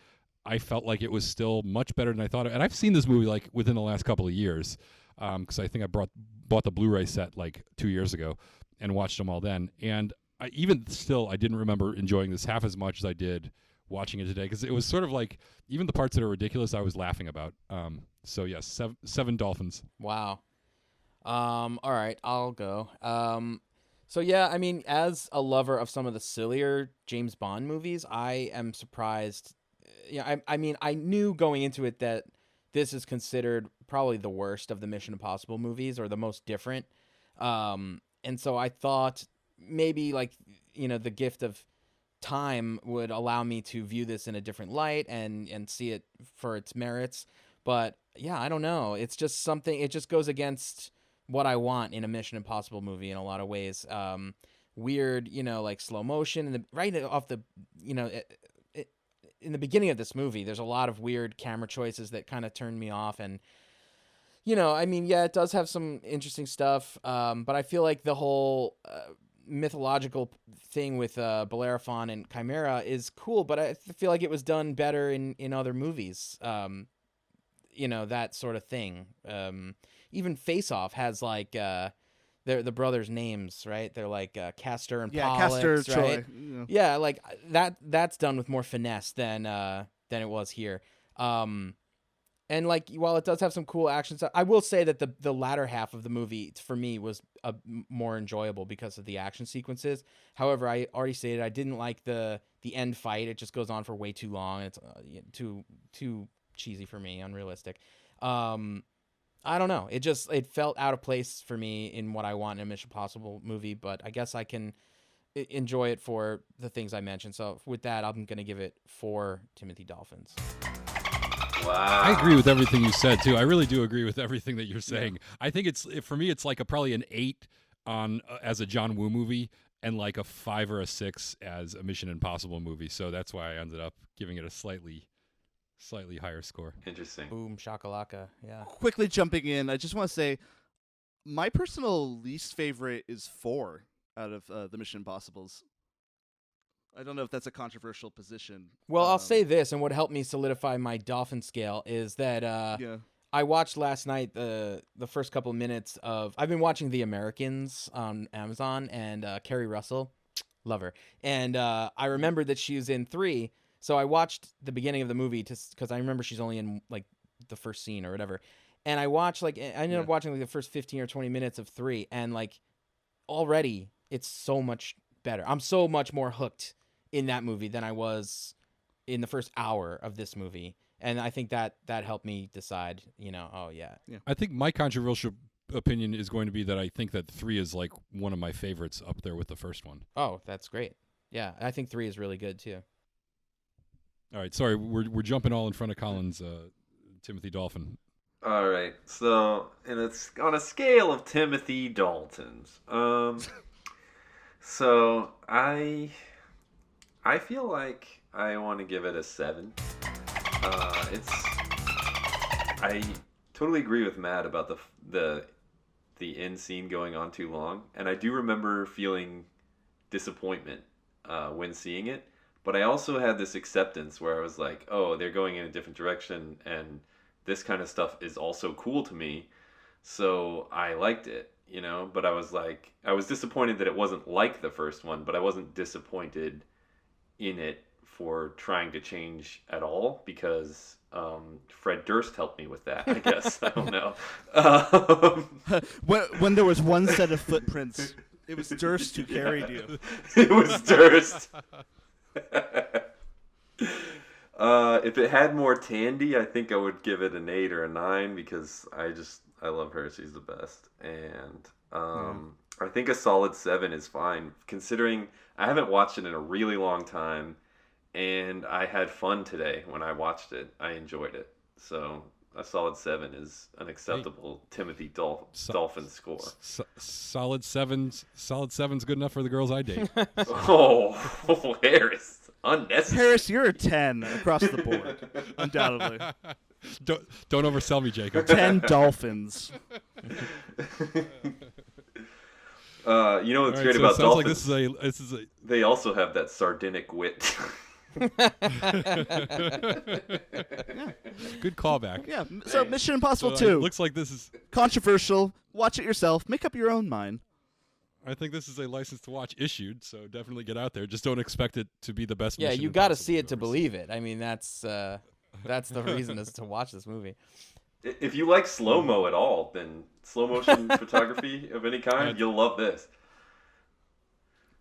[SPEAKER 5] I felt like it was still much better than I thought. And I've seen this movie like within the last couple of years, because I think I bought the Blu-ray set like 2 years ago and watched them all then. And even still, I didn't remember enjoying this half as much as I did watching it today, because it was sort of like, even the parts that are ridiculous, I was laughing about. So yes, 7 dolphins.
[SPEAKER 6] Wow. All right, I'll go. So yeah, I mean, as a lover of some of the sillier James Bond movies, I am surprised. I mean, I knew going into it that this is considered probably the worst of the Mission Impossible movies, or the most different. And so I thought maybe, like, the gift of time would allow me to view this in a different light and see it for its merits. But yeah, I don't know. It's just something, it just goes against what I want in a Mission Impossible movie in a lot of ways. Weird, like slow motion, and right off the, in the beginning of this movie, there's a lot of weird camera choices that kind of turned me off. And, I mean, yeah, it does have some interesting stuff. But I feel like the whole mythological thing with Bellerophon and Chimera is cool, but I feel like it was done better in other movies. That sort of thing. Even Face Off has like the brothers' names, right? They're like Castor and Pollux,
[SPEAKER 3] Castor,
[SPEAKER 6] right?
[SPEAKER 3] Troy.
[SPEAKER 6] Yeah, like that's done with more finesse than it was here. And like, while it does have some cool action stuff, I will say that the latter half of the movie for me was more enjoyable because of the action sequences. However, I already stated I didn't like the end fight. It just goes on for way too long. It's too cheesy for me, unrealistic. I don't know. It felt out of place for me in what I want in a Mission Impossible movie, but I guess I can enjoy it for the things I mentioned. So with that, I'm going to give it 4 Timothy Dolphins.
[SPEAKER 4] Wow.
[SPEAKER 5] I agree with everything you said too. I really do agree with everything that you're saying. Yeah. I think for me it's like probably an 8 on as a John Woo movie, and like a 5 or a 6 as a Mission Impossible movie. So that's why I ended up giving it a slightly higher score.
[SPEAKER 4] Interesting.
[SPEAKER 6] Boom shakalaka. Yeah.
[SPEAKER 3] Quickly jumping in, I just want to say my personal least favorite is 4 out of the Mission Impossibles. I don't know if that's a controversial position.
[SPEAKER 6] Well, I'll say this, and what helped me solidify my dolphin scale is that I watched last night the first couple of minutes of... I've been watching The Americans on Amazon, and Kerry Russell, love her. And I remembered that she was in 3, so I watched the beginning of the movie because I remember she's only in like the first scene or whatever. And I ended up watching like the first 15 or 20 minutes of 3, and like already it's so much better. I'm so much more hooked in that movie than I was in the first hour of this movie. And I think that helped me decide, oh yeah.
[SPEAKER 5] I think my controversial opinion is going to be that I think that 3 is like one of my favorites, up there with the first one.
[SPEAKER 6] Oh, that's great. Yeah, I think 3 is really good too.
[SPEAKER 5] All right, sorry, we're jumping all in front of Colin's Timothy Dolphin.
[SPEAKER 4] All right, so it's on a scale of Timothy Daltons. So I feel like I want to give it a 7. I totally agree with Matt about the end scene going on too long, and I do remember feeling disappointment when seeing it. But I also had this acceptance where I was like, oh, they're going in a different direction, and this kind of stuff is also cool to me. So I liked it, but I was disappointed that it wasn't like the first one, but I wasn't disappointed in it for trying to change at all, because Fred Durst helped me with that, I guess. I don't know.
[SPEAKER 3] When there was one set of footprints It was Durst who carried you.
[SPEAKER 4] It was Durst. If it had more Thandie, I think I would give it an 8 or a 9 because I love her. She's the best. And I think a solid 7 is fine, considering I haven't watched it in a really long time, and I had fun today when I watched it. I enjoyed it. So a solid 7 is an acceptable Timothy Dolphin score.
[SPEAKER 5] Solid 7's good enough for the girls I date.
[SPEAKER 4] Oh, Harris. Unnecessary.
[SPEAKER 3] Harris, you're a 10 across the board, undoubtedly.
[SPEAKER 5] Don't oversell me, Jacob.
[SPEAKER 3] 10 dolphins.
[SPEAKER 4] You know what's great
[SPEAKER 5] so
[SPEAKER 4] about
[SPEAKER 5] it sounds
[SPEAKER 4] dolphins?
[SPEAKER 5] like this is a
[SPEAKER 4] They also have that sardinic wit.
[SPEAKER 5] good callback.
[SPEAKER 3] Yeah, so Mission Impossible
[SPEAKER 5] So,
[SPEAKER 3] 2.
[SPEAKER 5] looks like this is.
[SPEAKER 3] Controversial. Watch it yourself. Make up your own mind.
[SPEAKER 5] I think this is a license to watch issued, so definitely get out there. Just don't expect it to be the best.
[SPEAKER 6] Yeah,
[SPEAKER 5] Mission
[SPEAKER 6] you got to
[SPEAKER 5] Impossible
[SPEAKER 6] see it
[SPEAKER 5] you've
[SPEAKER 6] to
[SPEAKER 5] ever
[SPEAKER 6] believe it. I mean, that's the reason is to watch this movie.
[SPEAKER 4] If you like slow-mo at all, then slow motion photography of any kind, you'll love this.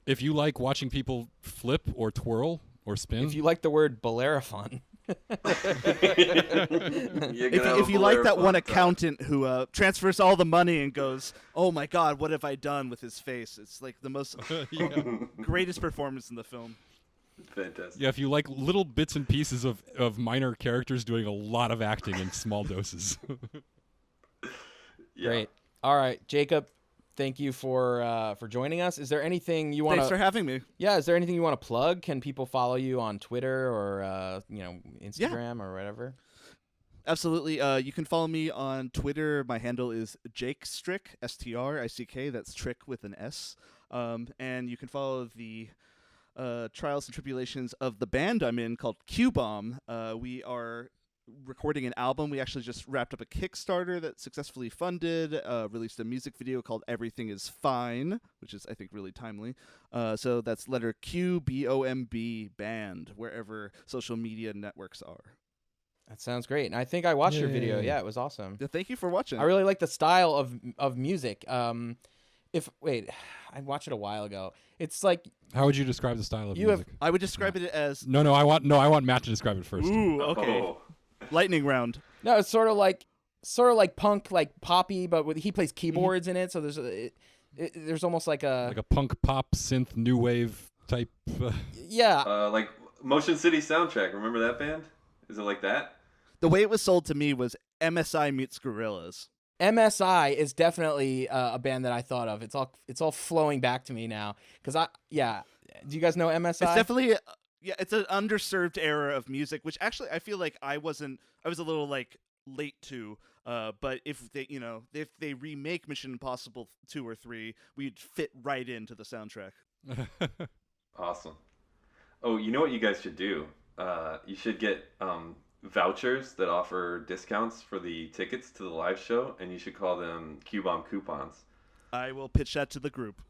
[SPEAKER 5] If you like watching people flip or twirl or spin,
[SPEAKER 6] If you like the word Bellerophon,
[SPEAKER 3] If you like that one accountant who transfers all the money and goes, "Oh my God, what have I done?" with his face, it's like the most greatest performance in the film.
[SPEAKER 4] Fantastic.
[SPEAKER 5] yeah, if you like little bits and pieces of minor characters doing a lot of acting in small doses.
[SPEAKER 4] Yeah.
[SPEAKER 6] great. All right, Jacob, thank you for joining us. Is there anything you want
[SPEAKER 3] Thanks for
[SPEAKER 6] to?
[SPEAKER 3] having me.
[SPEAKER 6] Yeah, is there anything you want to plug? Can people follow you on Twitter or Instagram or whatever?
[SPEAKER 3] Absolutely. You can follow me on Twitter. My handle is Jake Strick, Strick. That's Trick with an S. And you can follow the trials and tribulations of the band I'm in called Q-Bomb. We are recording an album. We actually just wrapped up a Kickstarter that successfully funded, released a music video called Everything Is Fine, which is, I think, really timely. So that's letter QBOMB band, wherever social media networks are.
[SPEAKER 6] That sounds great. And I think I watched your video.
[SPEAKER 5] Yay.
[SPEAKER 6] Yeah, it was awesome.
[SPEAKER 3] Yeah, thank you for watching.
[SPEAKER 6] I really like the style of music. I watched it a while ago. It's like
[SPEAKER 5] How would you describe the style of
[SPEAKER 6] You have-
[SPEAKER 5] music?
[SPEAKER 3] I would describe it as
[SPEAKER 5] I want Matt to describe it first.
[SPEAKER 3] ooh, okay,
[SPEAKER 4] Oh.
[SPEAKER 3] lightning round.
[SPEAKER 6] no, it's sort of like punk, like poppy, but he plays keyboards in it. So there's almost like a
[SPEAKER 5] Like a punk pop synth new wave type.
[SPEAKER 6] yeah.
[SPEAKER 4] Like Motion City Soundtrack. Remember that band? Is it like that?
[SPEAKER 3] The way it was sold to me was MSI meets Gorillaz.
[SPEAKER 6] MSI is definitely a band that I thought of. It's all flowing back to me now because do you guys know MSI?
[SPEAKER 3] It's definitely it's an underserved era of music, which actually I feel like I was a little like late to. But if they remake Mission Impossible 2 or 3, we'd fit right into the soundtrack.
[SPEAKER 4] Awesome. Oh, you know what you guys should do? You should get vouchers that offer discounts for the tickets to the live show, and you should call them Q-Bomb coupons.
[SPEAKER 3] I will pitch that to the group.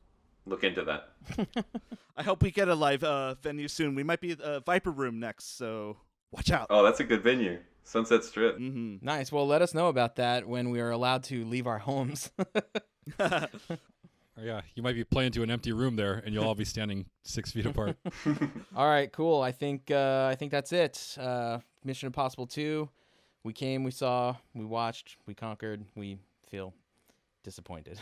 [SPEAKER 4] Look into that.
[SPEAKER 3] I hope we get a live venue soon. We might be at Viper Room next, so watch out.
[SPEAKER 4] Oh, that's a good venue. Sunset Strip.
[SPEAKER 3] Mm-hmm.
[SPEAKER 6] Nice. Well, let us know about that when we are allowed to leave our homes.
[SPEAKER 5] Yeah, you might be playing to an empty room there, and you'll all be standing 6 feet apart.
[SPEAKER 6] All right, cool. I think that's it. Mission Impossible 2. We came, we saw, we watched, we conquered. We feel disappointed.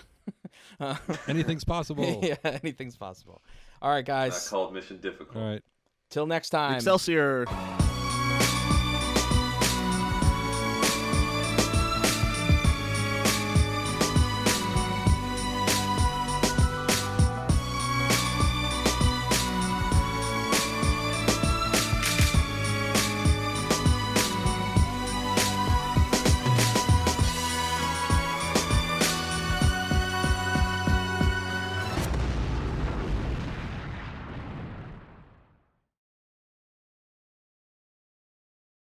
[SPEAKER 5] Anything's possible.
[SPEAKER 6] Yeah, anything's possible. All right, guys.
[SPEAKER 4] Called Mission Difficult.
[SPEAKER 5] All right.
[SPEAKER 6] Till next time.
[SPEAKER 3] Excelsior.